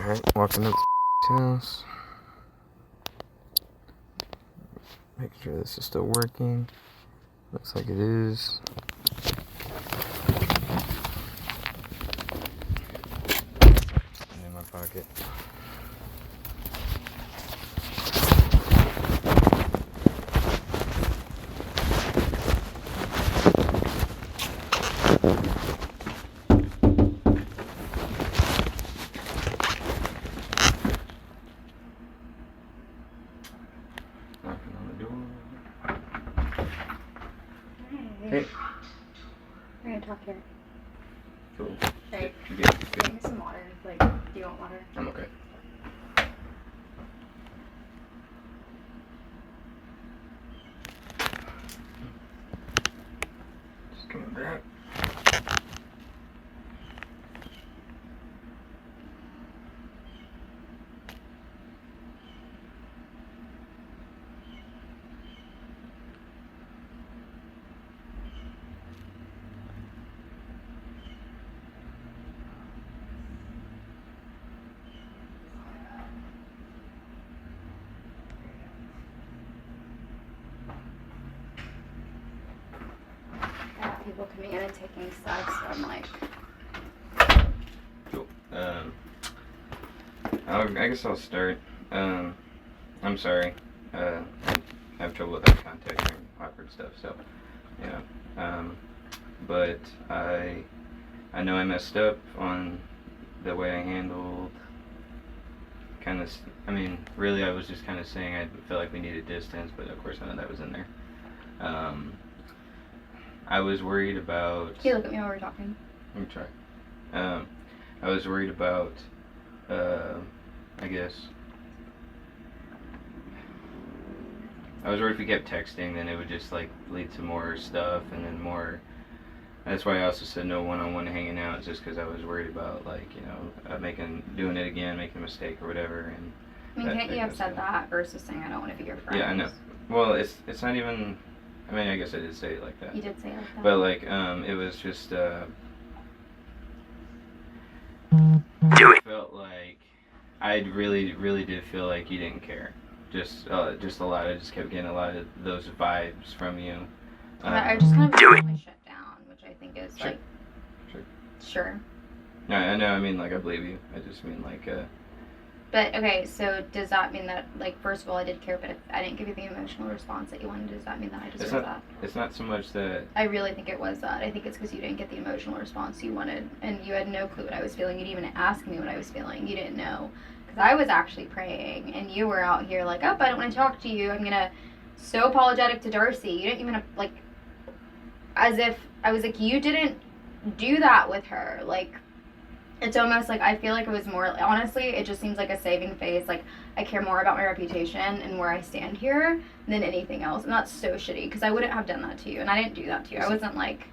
Alright, walking up to the house. Make sure this is still working. Looks like it is. And in my pocket. Knocking on the door. Hey. We're gonna talk here. Cool. Right. You good? Bring me some water. Like, do you want water? I'm okay. Just coming back. I got people coming in and taking stuff, so I'm like, Cool. I guess I'll start. I'm sorry. I have trouble with that contact and awkward stuff, so, yeah. But I know I messed up on the way I handled really I was just kind of saying I felt like we needed distance, but of course none of that was in there. I was worried about... can you look at me while we're talking? Let me try. I was worried about, I guess... I was worried if we kept texting, then it would just, like, lead to more stuff, and then more... That's why I also said no one-on-one hanging out, just because I was worried about, like, you know, doing it again, making a mistake or whatever, and... I mean, can't you have said that versus saying I don't want to be your friend? Yeah, I know. Well, it's not even... I mean, I guess I did say it like that. You did say it like that. But, like, it was just, Do it. felt like I really did feel like you didn't care. Just a lot. I just kept getting a lot of those vibes from you. I just kind of Do it. my shit down, which I think is Sure. like... Sure. No, I know, I mean, like, I believe you. I just mean, like, But, okay, so does that mean that, like, first of all, I did care, but if I didn't give you the emotional response that you wanted, does that mean that I deserve that? it's not so much that... I really think it was that. I think it's because you didn't get the emotional response you wanted, and you had no clue what I was feeling. You didn't even ask me what I was feeling. You didn't know. Because I was actually praying, and you were out here like, oh, I don't want to talk to you. I'm going to... So apologetic to Darcy. You didn't even, like... As if... I was like, you didn't do that with her. Like... It's almost like I feel like it was more, honestly, it just seems like a saving face. Like, I care more about my reputation and where I stand here than anything else. And that's so shitty because I wouldn't have done that to you. And I didn't do that to you. I wasn't like...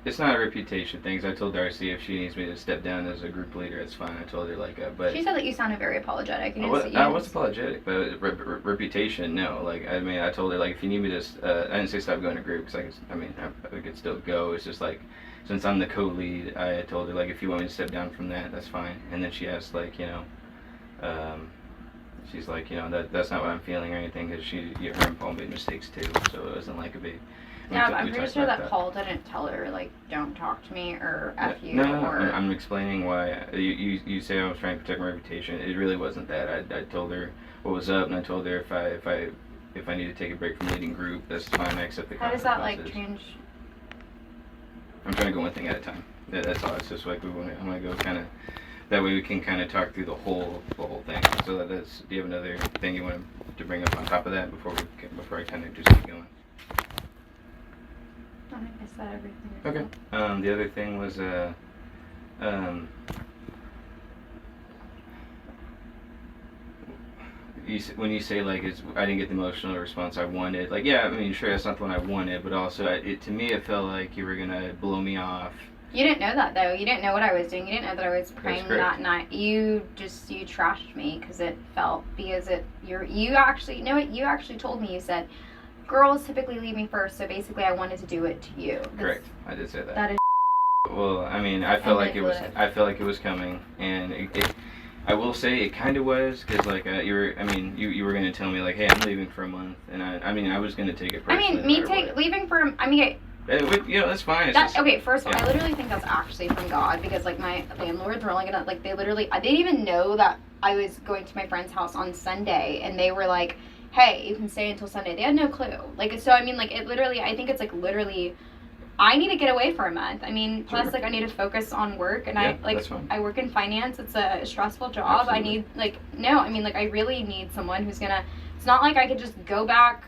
It's not a reputation thing. 'Cause I told Darcy if she needs me to step down as a group leader, it's fine. I told her, like, but... She said that you sounded very apologetic. You I was apologetic, but reputation, no. Like, I mean, I told her, like, if you need me to... I didn't say stop going to group because I could still go. It's just, like... Since I'm the co-lead, I told her, like, if you want me to step down from that, that's fine. And then she asked, like, you know, she's like, you know, that's not what I'm feeling or anything, because her and Paul made mistakes too, so it wasn't like a big... Yeah, but I'm pretty sure that Paul didn't tell her, like, don't talk to me or F you no, or... I'm explaining why. You say I was trying to protect my reputation. It really wasn't that. I told her what was up, and I told her if I need to take a break from leading group, that's fine. I accept the consequences. How does that, like, change... I'm trying to go one thing at a time. That's all. It's just like I'm gonna go kind of. That way we can kind of talk through the whole thing. So do you have another thing you want to bring up on top of that before I kind of just keep going? I think I said everything. Okay. The other thing was when you say, like, I didn't get the emotional response I wanted, like, yeah, I mean, sure, that's not the one I wanted, but also, to me, it felt like you were gonna blow me off. You didn't know that, though. You didn't know what I was doing. You didn't know that I was praying that night. You trashed me because you actually told me, you said, girls typically leave me first, so basically I wanted to do it to you. Correct. I did say that. That is... Well, I mean, I felt like it was coming, and I will say it kind of was because like you were gonna tell me like, hey, I'm leaving for a month, and I was gonna take it I personally. mean, me no matter what. leaving for, I mean, That's fine. It's that, just, okay, first of all, yeah. I literally think that's actually from God, because like my landlords were only gonna, like, they didn't even know that I was going to my friend's house on Sunday, and they were like, hey, you can stay until Sunday. They had no clue. Like, so I mean, like, it literally, I think it's like literally, I need to get away for a month. I mean, plus Sure. like I need to focus on work, and Yeah, I that's fine. I work in finance. It's a stressful job. Absolutely. I need I mean, like, I really need someone who's gonna. It's not like I could just go back.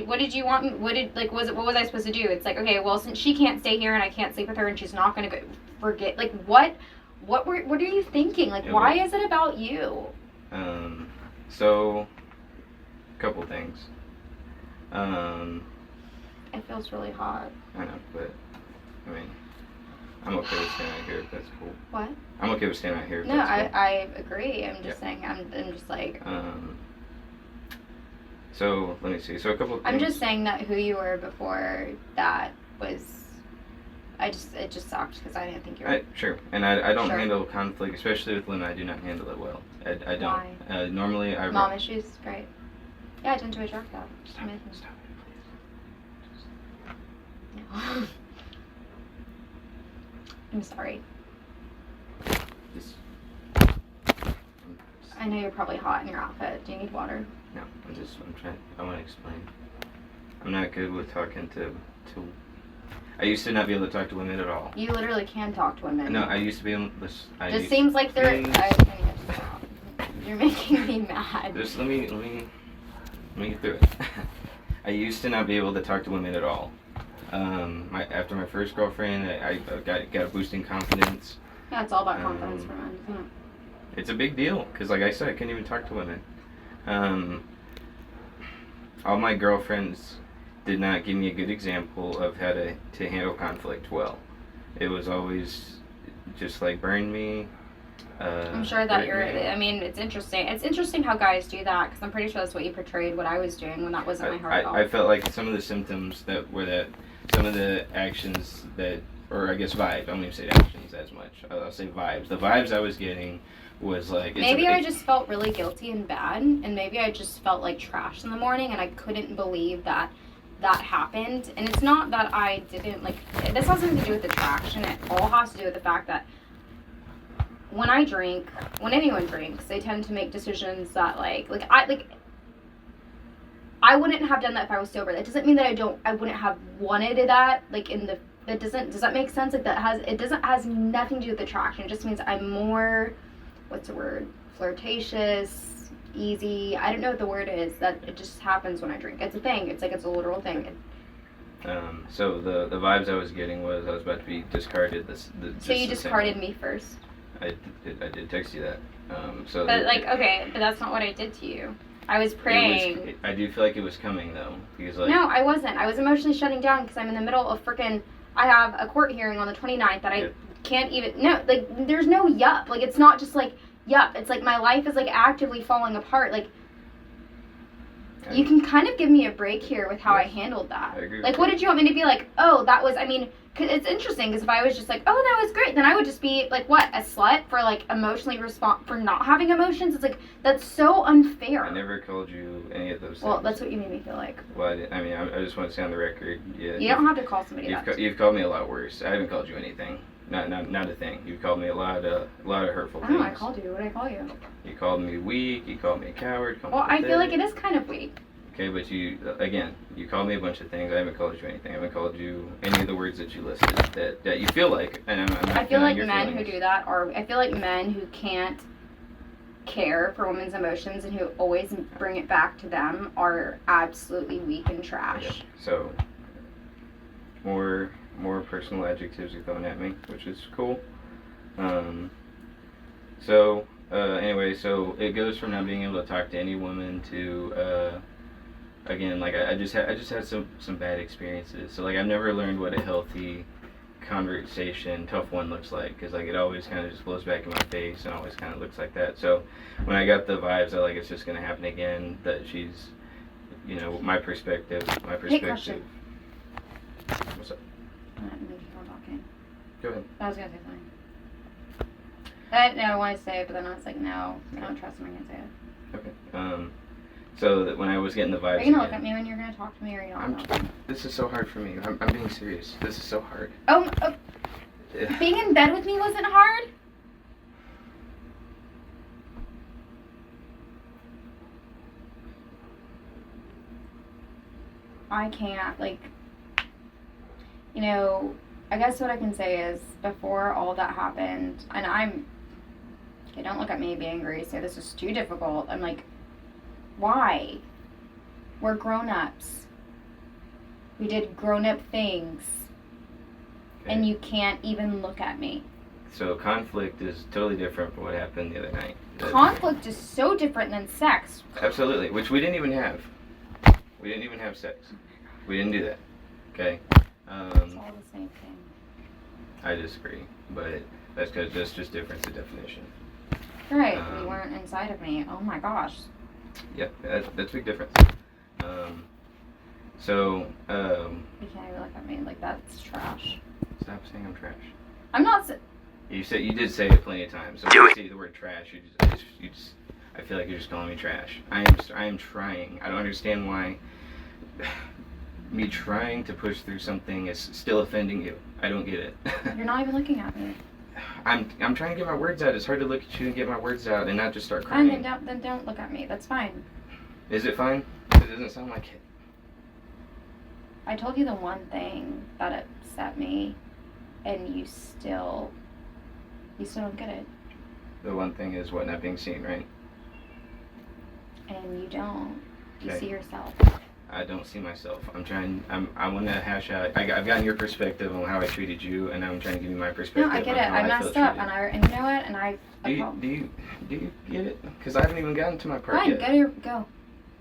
What did you want me? What was I supposed to do? It's like, okay, well, since she can't stay here and I can't sleep with her and she's not gonna forget. Like, what are you thinking? Like, Yeah, why well- is it about you? So, couple things. It feels really hot. I know, but I mean, I'm okay with staying out here if that's cool. What? I'm okay with staying out here if No, that's cool. I agree. I'm just saying. I'm just like. So let me see. So a couple of things. I'm just saying that who you were before that was. It just sucked because I didn't think you were. Sure, and I don't Sure. handle conflict, especially with women. I do not handle it well. I don't. Why? Normally, I. Mom issues, right? Yeah, I tend to attract that. Stop Amazing. it, stop it, No. I'm sorry. please. Just, I know you're probably hot in your outfit. Do you need water? No, I want to explain. I'm not good with talking to. I used to not be able to talk to women at all. You literally can talk to women. No, I used to be able. Just seems like they're. Please. I need to stop. You're making me mad. Just let me get through it. I used to not be able to talk to women at all. After my first girlfriend, I got a boost in confidence. Yeah, it's all about confidence for men, isn't it? It's a big deal because, like I said, I couldn't even talk to women. All my girlfriends did not give me a good example of how to handle conflict well. It was always just like burn me. I'm sure that hurt me. I mean, it's interesting. It's interesting how guys do that, because I'm pretty sure that's what you portrayed what I was doing when that wasn't my heart at all. I felt like some of the symptoms some of the actions that, or I guess vibes, I don't even say actions as much. I'll say vibes. The vibes I was getting was like... Maybe I just felt really guilty and bad, and maybe I just felt like trash in the morning, and I couldn't believe that happened. And it's not that I didn't, like, this has nothing to do with attraction. It all has to do with the fact that when I drink, when anyone drinks, they tend to make decisions that I wouldn't have done that if I was sober. That doesn't mean that I wouldn't have wanted that, like, does that make sense? Like, has nothing to do with attraction. It just means I'm more, what's the word, flirtatious, easy. I don't know what the word is. That it just happens when I drink. It's a thing. It's like, it's a literal thing. So the vibes I was getting was I was about to be discarded. So you discarded me first. I did text you that. But that's not what I did to you. I was praying. I do feel like it was coming though, because like. No, I wasn't. I was emotionally shutting down because I'm in the middle of I have a court hearing on the 29th that I can't even. No, like, there's no yup. Like, it's not just like yup. It's like my life is like actively falling apart. Like, you can kind of give me a break here with how I handled that. I agree with Like, you. what did you want me to be like? Oh, that was. I mean, 'cause it's interesting because if I was just like, oh, that was great, then I would just be like, what, a slut for like emotionally for not having emotions? It's like, that's so unfair. I never called you any of those things. Well, that's what you made me feel like. Well, I just want to say on the record. Yeah. You don't have to call somebody that. You've called me a lot worse. I haven't called you anything. Not a thing. You've called me a lot of hurtful I things. don't know, I called you. What did I call you? You called me weak. You called me a coward. Well, I feel like it is kind of weak. Okay, but you called me a bunch of things. I haven't called you anything. I haven't called you any of the words that you listed that you feel like. And I'm not I feel like your men who feelings. do that I feel like men who can't care for women's emotions and who always bring it back to them are absolutely weak and trash. Okay, so more personal adjectives are thrown at me, which is cool. Anyway, so it goes from not being able to talk to any woman to again, like I just had some bad experiences. So like I've never learned what a healthy conversation, tough one looks like, because like it always kind of just blows back in my face and always kind of looks like that. So when I got the vibes that like it's just gonna happen again, that she's, my perspective. Hey, question. What's up? I didn't mean to keep on talking. Go ahead. I was gonna say something. No, I want to say it, but then I was like, no, I don't trust him. I can't say it. Okay. So that when I was getting the vibes. Are you gonna look at me when you're gonna talk to me, or are you not? This is so hard for me. I'm being serious. This is so hard. Oh, Yeah. being in bed with me wasn't hard. I can't, like, you know, I guess what I can say is before all that happened, and okay, don't look at me, be angry, say this is too difficult. I'm like, why? We're grown-ups. We did grown-up things. Okay. And you can't even look at me. So conflict is totally different from what happened the other night. Conflict is so different than sex. Absolutely, which we didn't even have. We didn't even have sex. We didn't do that. Okay. It's all the same thing. I disagree, but that's because that's just difference of definition. Right, you weren't inside of me. Oh my gosh. Yeah, that's a big difference. So, You can't even look at me like that's trash. stop saying I'm trash. I'm not. You did say it plenty of times. So when you say the word trash, I feel like you're just calling me trash. I am trying. I don't understand why me trying to push through something is still offending you. I don't get it. You're not even looking at me. I'm trying to get my words out. It's hard to look at you and get my words out and not just start Fine, crying. then don't look at me. That's fine. Is it fine? It doesn't sound like it. I told you the one thing that upset me, and you still don't get it. The one thing is what, not being seen, right? And you don't. You Okay. see yourself. I don't see myself. I want to hash out. I've gotten your perspective on how I treated you, and now I'm trying to give you my perspective. No, I get on it. how I feel messed up, treated. and you know what? And I. Do you get it? Because I haven't even gotten to my part Fine, yet. go.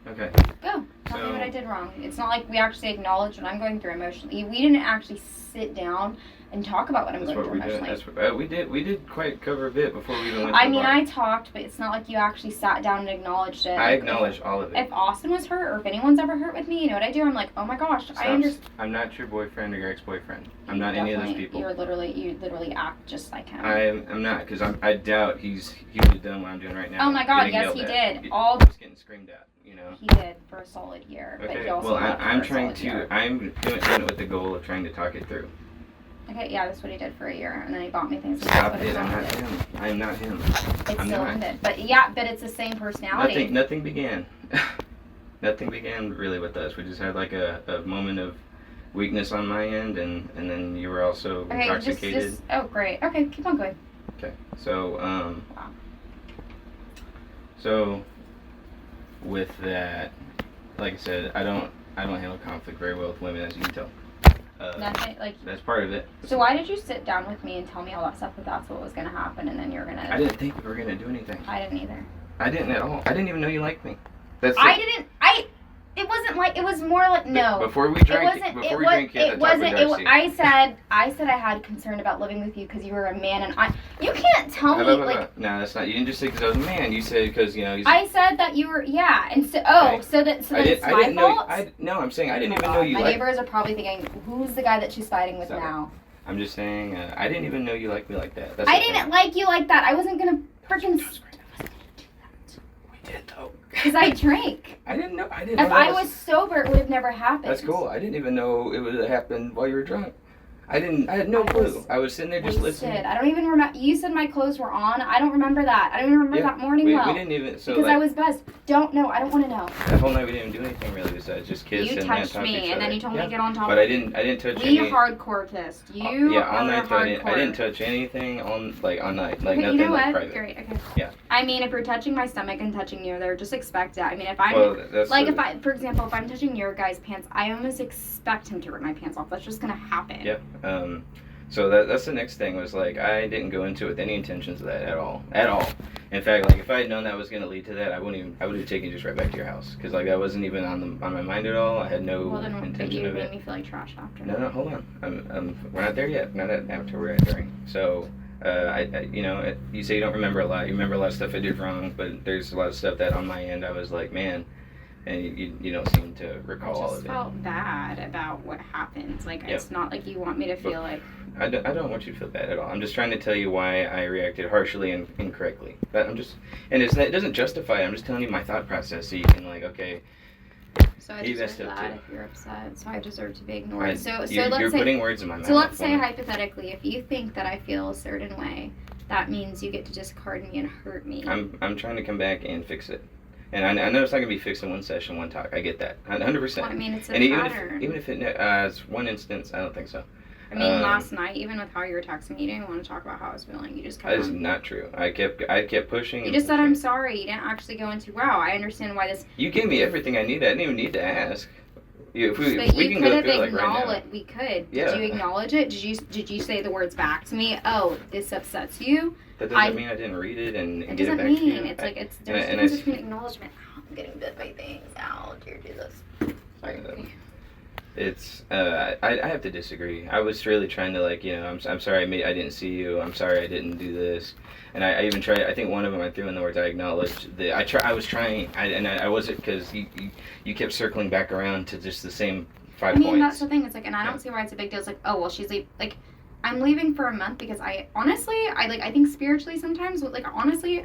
Okay. Go. Tell me So- what I did wrong. It's not like we actually acknowledged what I'm going through emotionally. We didn't actually sit down and talk about what I'm That's going what through we did. emotionally. That's what, we did quite cover a bit before we even went to I the mean, bar. I talked, but it's not like you actually sat down and acknowledged it. I Like, acknowledge all of it. If Austin was hurt, or if anyone's ever hurt with me, you know what I do? I'm like, oh my gosh, I understand. I'm not your boyfriend or your ex-boyfriend. I'm not any of those people. You literally act just like him. I'm not, because I doubt he would have done what I'm doing right now. Oh my God, getting yes, yelled he at. did. All Just getting screamed at, you know. he did for a solid year. But Okay. he also Well, left I'm for a trying solid to. year. I'm doing it with the goal of trying to talk it through. Okay, yeah, that's what he did for a year, and then he bought me things. And Stop that's what it! I'm not ended. him. I am not him. It I'm still not. ended, but yeah, but it's the same personality. Nothing began. Nothing began really with us. We just had like a moment of weakness on my end, and then you were also Okay, intoxicated. just oh great. Okay, keep on going. Okay, so with that, like I said, I don't handle conflict very well with women, as you can tell. Nothing like. That's part of it. So why did you sit down with me and tell me all that stuff? That that's what was gonna happen, and then you're gonna. I didn't think we were gonna do anything. I didn't either. I didn't at all. I didn't even know you liked me. That's I it. didn't. It wasn't like. It was more like no. Before we It drank, wasn't. before It we was. drank, you had It to talk with wasn't. Darcy. I said I had concern about living with you because you were a man, and I. You can't tell me like. No, that's not. You didn't just say because I was a man. You said because he's. I said that you were and so Okay. so that it's I my didn't know. fault. No, I'm saying I didn't Oh my even know God, you my liked. neighbors are probably thinking, who's the guy that she's fighting with Stop it. now? I'm just saying I didn't even know you liked me like that. That's I okay. didn't like you like that. I wasn't gonna freaking. We did though. Because I drank. I didn't know. I didn't. If know I that was sober, it would have never happened. That's cool. I didn't even know it would have happened while you were drunk. I had no clue. I was sitting there just Wasted. listening. I don't even remember. You said my clothes were on. I don't remember that. I don't even remember Yeah, that morning we well. didn't even. So because like, I was buzzed. Don't know. I don't want to know. that whole night we didn't do anything really besides just kiss You and touched talk to me, each and then other. you told me Yeah. to get on top. But I didn't touch We any. hardcore kissed. You Yeah, all are night. So hardcore. I didn't touch anything on night. Like Okay, nothing you know like what? private. Great. Okay. Yeah. I mean, if you're touching my stomach and touching you there, just expect that. I mean, if I'm Well, that's like, the- if I, for example, if I'm touching your guy's pants, I almost expect him to rip my pants off. That's just gonna happen. Yeah. So that's the next thing was like I didn't go into it with any intentions of that at all. In fact, like if I had known that was going to lead to that, I would have taken you just right back to your house because like that wasn't even on my mind at all. I had no Well, then intention you of made it. me feel like trash after. No, hold on. We're not there yet. Not after we're at during. So, you say you don't remember a lot. You remember a lot of stuff I did wrong, but there's a lot of stuff that on my end I was like, man, and you don't seem to recall all I just of it. felt bad about what happened. Like, Yep. it's not like you want me to feel like... I don't want you to feel bad at all. I'm just trying to tell you why I reacted harshly and incorrectly. It doesn't justify it. I'm just telling you my thought process so you can like, okay, So I He deserve messed up that too. if you're upset. So I deserve to be ignored. So you're let's say putting words in my mouth. So let's say Woman. hypothetically, if you think that I feel a certain way, that means you get to discard me and hurt me. I'm trying to come back and fix it. And I know it's not gonna be fixed in one session, one talk. I get that, 100%. Well, I mean, it's a And pattern. even if it's one instance, I don't think so. I mean, last night, even with how you were texting me, you didn't want to talk about how I was feeling. You just That kept is on. not true. I kept pushing. You and just said, pushing. I'm sorry. You didn't actually go into, wow, I understand why this... You gave me everything I needed. I didn't even need to ask. If we But we you can could go have through it like right now. acknowledged. We could. Yeah. Did you acknowledge it? Did you say the words back to me? Oh, this upsets you. That doesn't mean I didn't read it and It get doesn't it back to you. mean it's like it's there's a and difference I- between acknowledgement. Oh, I'm getting bit by things. Ow, dear Jesus. Sorry. It's I have to disagree. I was really trying to like, you know, I'm sorry I didn't see you. I'm sorry I didn't do this. And I even tried. I think one of them I threw in the words I acknowledged. I was trying. I wasn't, because you kept circling back around to just the same 5 I mean, points. that's the thing. It's like, and I don't see why it's a big deal. It's like, oh well, she's like, I'm leaving for a month because I think spiritually sometimes, like honestly,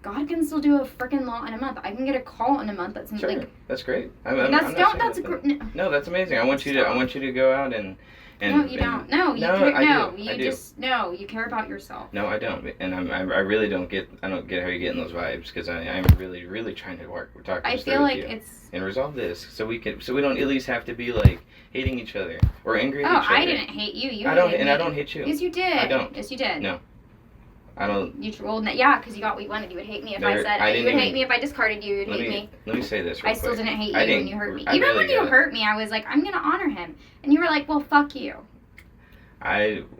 God can still do a freaking law in a month. I can get a call in a month. That's Sure, like that's great. No, that's amazing. I want you to go out and no, you don't. No, you No, care, I no, do. you I do. just no. You care about yourself. No, I don't, and I really don't get. I don't get how you're getting those vibes, because I'm really, really trying to talk. I this feel through like with you it's. and resolve this, so we don't at least have to be like hating each other or angry at Oh, each other. I didn't hate you. You I don't, hated and me. I don't hate you. Yes, you did. I don't. Yes, you did. No. I don't. You trolled me. Yeah, because you got what you wanted. You would hate me if I There- said. I You didn't would even- hate me if I discarded you. You'd Let hate me me. let me say this real I still quick. didn't hate you I when didn't- you hurt me. I Even really when you get it. hurt me, I was like, I'm gonna honor him, and you were like, well, fuck you.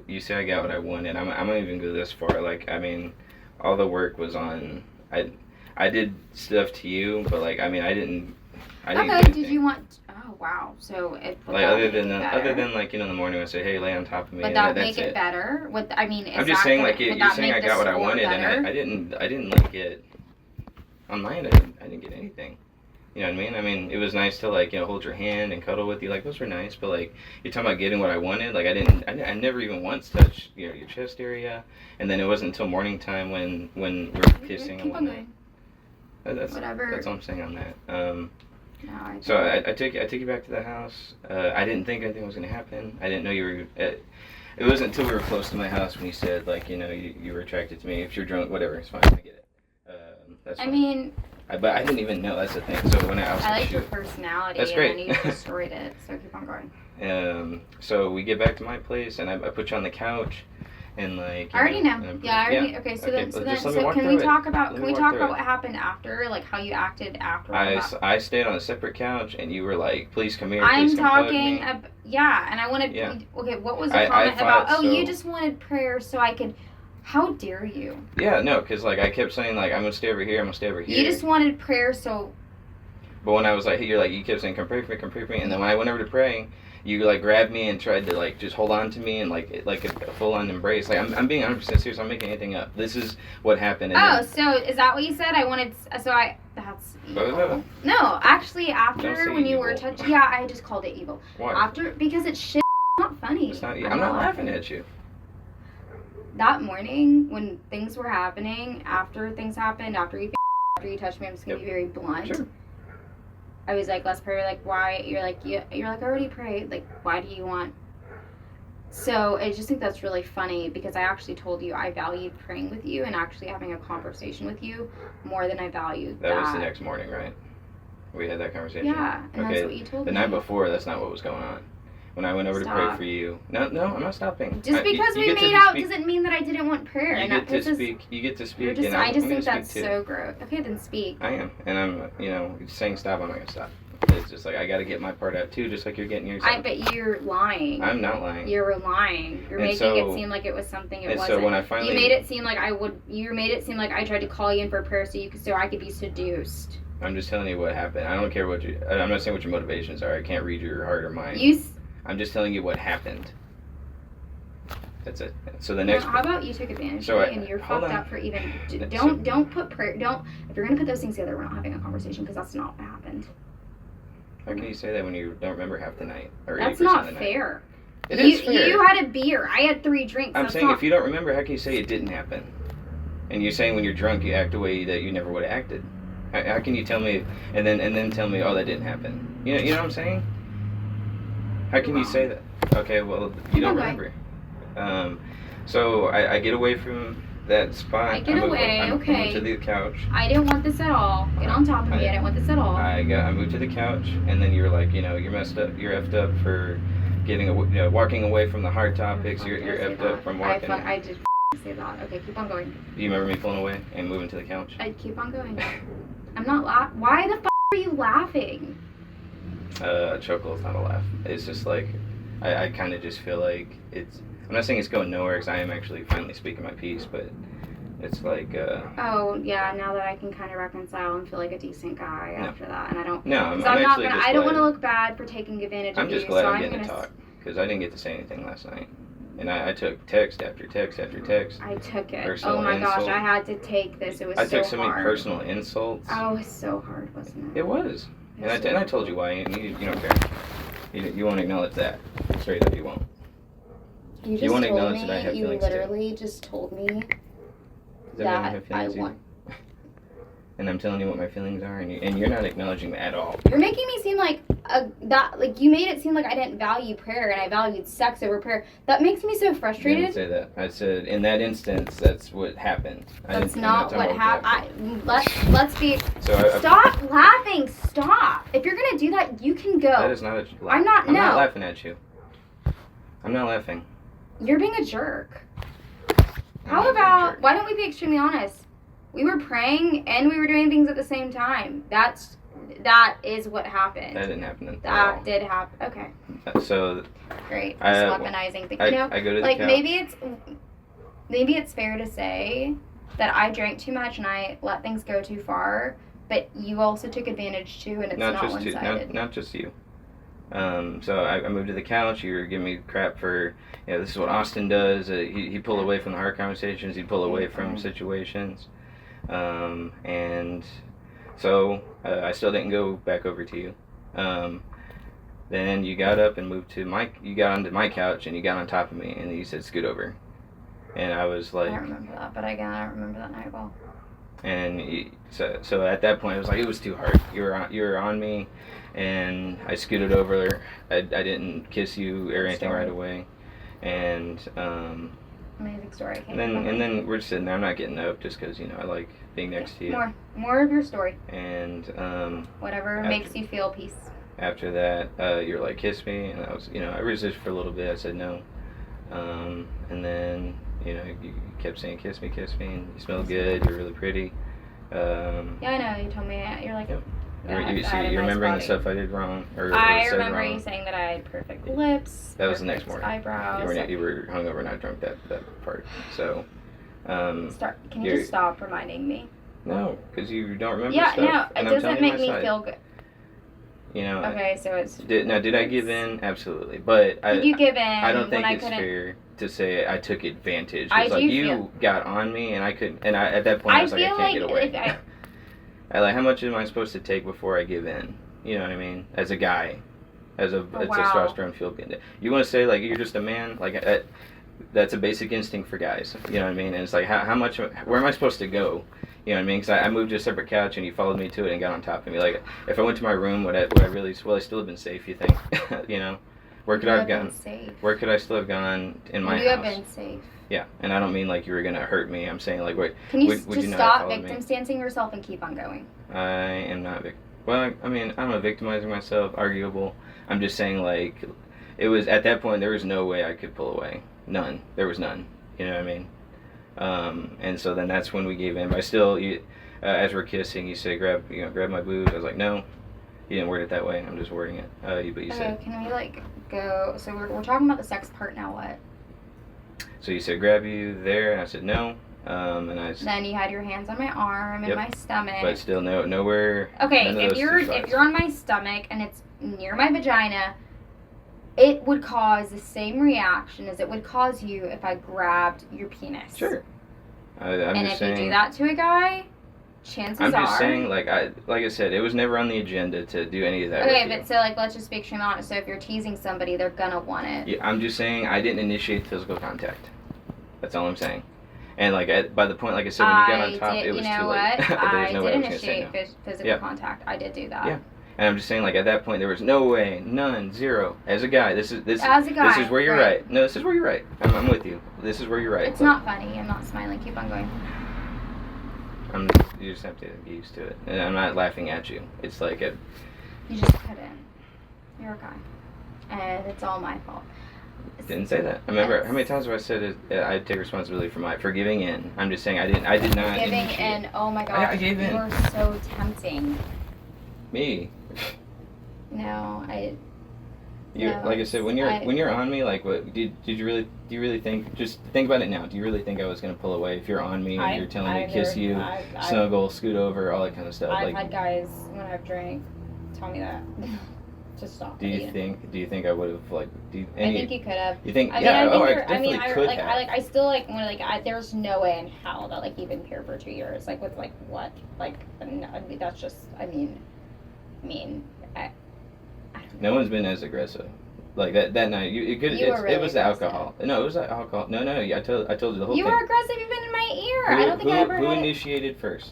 You say I got what I wanted. I'm gonna even go this far. Like, I mean, all the work was on. I did stuff to you, but like, I mean, I didn't do Okay. anything. Did you want? Oh wow. So it. Would Like, that other make than it the, better? other than like, you know, in the morning I say, hey, lay on top of me. Would and that that's make it better? What I mean is I'm just that saying, gonna- like, you're would that saying I make the got what I score wanted, better? and I didn't like get on mine. I didn't get anything. You know what I mean? I mean, it was nice to like, you know, hold your hand and cuddle with you. Like, those were nice, but like, you're talking about getting what I wanted. Like, I never even once touched, you know, your chest area. And then it wasn't until morning time when we were kissing and Keep on whatnot. going. That's Whatever. all I'm saying on that. No, I So I took you back to the house. I didn't think anything was gonna happen. I didn't know you were. It wasn't until we were close to my house when you said, like, you know, you were attracted to me. If you're drunk, whatever, it's fine. I get it. That's fine. I mean, But I didn't even know. That's the thing. So when I was I like, like your shoot. personality, That's and great. then you destroyed it. So keep on going. So we get back to my place, and I put you on the couch, and like. I already know. and Yeah, I already. Okay, so Okay, then, so just then, let me so walk can through we it. talk about? Let Can me we walk talk through about it. what happened after? Like how you acted after all that? I stayed on a separate couch, and you were like, "Please come here." I'm please come hug talking. me." Yeah, and I wanted. Yeah. Okay, what was the I comment about? thought Oh, you so. just wanted prayer so I could. How dare you? Yeah, no, because like I kept saying like I'm gonna stay over here, I'm gonna stay over here. You just wanted prayer so. But when I was like, hey, you kept saying come pray for me, and then when I went over to pray, you like grabbed me and tried to like just hold on to me and like a full on embrace. Like I'm being 100% serious. I'm making anything up. This is what happened. And Oh, so is that what you said? I wanted. So I. That's evil. No. No, actually, Don't after say when you were evil. touching. Yeah, I just called it evil. Why? After because it's shit. It's not funny. It's not. I'm not laughing at you. That morning when things were happening, after things happened, after you touched me, I'm just gonna be very blunt. Sure. I was like, let's pray. Like, why? You're like, I already prayed. Like, why do you want? So I just think that's really funny because I actually told you I valued praying with you and actually having a conversation with you more than I valued that. That was the next morning, right? We had that conversation. Yeah, and Okay. that's what you told The me. night before, that's not what was going on. When I went over to pray Stop. for you. No, I'm not stopping. Just because you we get to made out speak- doesn't mean that I didn't want prayer. You and get this to is- speak. You get to speak. You're just, and I just I'm think gonna that's speak too. so gross. Okay, then speak. I am, and I'm, you know, saying stop. I'm not gonna stop. It's just like I got to get my part out too, just like you're getting yours. I out. bet you're lying. I'm not lying. You're lying. You're And making so- it seem like it was something it and wasn't. so when I finally, You made it seem like I would. You made it seem like I tried to call you in for prayer so I could be seduced. I'm just telling you what happened. I don't care what you. I'm not saying what your motivations are. I can't read your heart or mind. I'm just telling you what happened. That's it. So the next. How about you took advantage So of me I- and you're hold fucked on. up for even. So- Don't put prayer. Don't. If you're gonna put those things together, we're not having a conversation because that's not what happened. How can you say that when you don't remember half the night? Or That's 80% not of the night? fair. It is fair. You had a beer. I had 3 drinks. I'm That's saying not, if you don't remember, how can you say it didn't happen? And you're saying when you're drunk, you act a way that you never would have acted. How can you tell me and then tell me, oh, that didn't happen? You know what I'm saying? How can you say that? Okay, well, you don't remember. So I get away from that spot. I get away, I okay. moved to the couch. I didn't want this at all. Get on top of me. I didn't want this at all. I moved to the couch, and then you were like, you're messed up. You're effed up for walking away from the hard topics. You're effed up from walking. I did say that. Okay, keep on going. Do you remember me pulling away and moving to the couch? I keep on going. I'm not laughing. Why the are you laughing? Chuckle's not a laugh. It's just like, I kind of just feel like it's. I'm not saying it's going nowhere because I am actually finally speaking my piece, but it's like. Oh yeah, now that I can kind of reconcile and feel like a decent guy after that, and I don't. No, I'm not gonna. I don't want to look bad for taking advantage of you. I'm just glad so I'm getting to talk because I didn't get to say anything last night, and I took text after text after text. I took it. Personal Oh my gosh, insult. I had to take this. It was so I took so many hard. personal insults. Oh, it was so hard, wasn't it? It was. And I told you why. You don't care. You won't acknowledge that. Straight up, you won't. You just won't told acknowledge me, that I have you feelings too. literally just told me Does that mean I have that I feelings want. and I'm telling you what my feelings are, and you're not acknowledging them at all. You're making me seem like you made it seem like I didn't value prayer and I valued sex over prayer. That makes me so I didn't frustrated. say that. I said in that instance, that's what happened. That's not what happened. Let's be. So Stop laughing. Stop. If you're gonna do that, you can go. That is not a. I'm not. I'm no. not laughing at you. I'm not laughing. You're being a jerk. I'm How not being a about, jerk. why don't we be extremely honest? We were praying and we were doing things at the same time. That is what happened. That didn't happen. That did happen. Okay, So great. I- Just weaponizing things. I go to the like couch. maybe it's fair to say that I drank too much and I let things go too far, but you also took advantage too, and it's not one-sided. Not just you. So I moved to the couch. You were giving me crap for, this is what Austin does. He pulled away from the hard conversations. He'd pull away from situations. And so I still didn't go back over to you. Then you got up and you got onto my couch and you got on top of me and you said scoot over. And I was like. I don't remember that, but again, I don't remember that night well. And so at that point, it was like it was too hard. You were on me, and I scooted over. I didn't kiss you or anything right away, and amazing story. and then we're just sitting there. I'm not getting up just because I like being next to you. More of your story. And whatever makes you feel peace. after that, you're like kiss me, and I was I resisted for a little bit. I said no, and then. You kept saying kiss me, and you smell good, you're really pretty. Yeah, I know, you told me, you're like, Yep. yeah, You're remembering the stuff I did wrong, or I said remember wrong. you saying that I had perfect lips. That was the next perfect morning. Eyebrows. You were hungover, not drunk that part. So, Can you just stop reminding me? No, because you don't remember Yeah, stuff. no, and it I'm doesn't telling you make my me side. feel good. Okay, so it's. Did I give in? Absolutely, but Did you give in? I don't think when it's I couldn't... fair to say I took advantage. I It's like do you feel- got on me, and I couldn't. And at that point, I was like, I feel can't get away. if I like, how much am I supposed to take before I give in? You know what I mean? As a guy, as a wow. testosterone fueled guy. You want to say like you're just a man? Like that's a basic instinct for guys. You know what I mean? And it's like how much? Where am I supposed to go? You know what I mean? Because I moved to a separate couch and you followed me to it and got on top of me. Like if I went to my room, would I really? Will I still have been safe? You think? Where could I have gone? Where could I still have gone in my house? You have been safe. Yeah, and I don't mean like you were gonna hurt me. I'm saying like, wait. Can you would just you not stop have followed victim me? stancing yourself and keep on going? I am not Well, I mean, I'm not victimizing myself. Arguable. I'm just saying like, it was at that point there was no way I could pull away. None. There was none. You know what I mean? And so then that's when we gave in. But I still, as we're kissing, you say grab my boobs. I was like no. You didn't word it that way. I'm just wording it. But you said. Can we go? So we're talking about the sex part now. What? So you said grab you there, and I said no. And I. Then you had your hands on my arm and my stomach. But still nowhere. Okay, none of if those you're two spots. if you're on my stomach and it's near my vagina, it would cause the same reaction as it would cause you if I grabbed your penis. Sure. I'm and just if saying. you do that to a guy, chances I'm just are. saying, like I said, it was never on the agenda to do any of that. Okay, with but so like let's just be extremely honest. So if you're teasing somebody, they're gonna want it. you. Yeah, I'm just saying I didn't initiate physical contact. That's all I'm saying. And like by the point, like I said, when you got on top, it was too late. What? There was I no way did I was gonna say initiate no. physical Yeah. contact. I did do that. Yeah. And I'm just saying, like at that point, there was no way, none, zero. As a guy, this As a guy, this is where you're right. right. No, this is where you're right. I'm with you. This is where you're right. It's But not funny. I'm not smiling. Keep on going. you just have to get used to it. And I'm not laughing at you. It's like You just couldn't. You're a guy, and it's all my fault. didn't say that. I remember how many times have I said it, I take responsibility for giving in. I'm just saying I did not. Giving initiate. in. Oh my god. I gave in. You were so tempting. Me. No, You No, like I said when you're on me, like what do you really think? Just think about it now. Do you really think I was gonna pull away if you're on me and you're telling me to kiss you, snuggle, scoot over, all that kind of stuff? I've Like, had guys when I've drank tell me that. Just stop. do you think I would have like? I think you could have. You think? I mean, Yeah. I think I you're- definitely could have. I still like when there's no way in hell that like you've been here for 2 years. Like with like what? Like no, I mean, that's just. I mean, I don't know. No one's been as aggressive. Like that night, You were really it was the aggressive. alcohol. No, it was the alcohol. No, I told you the whole You thing. were aggressive even in my ear. I don't think I ever Who had it. initiated first?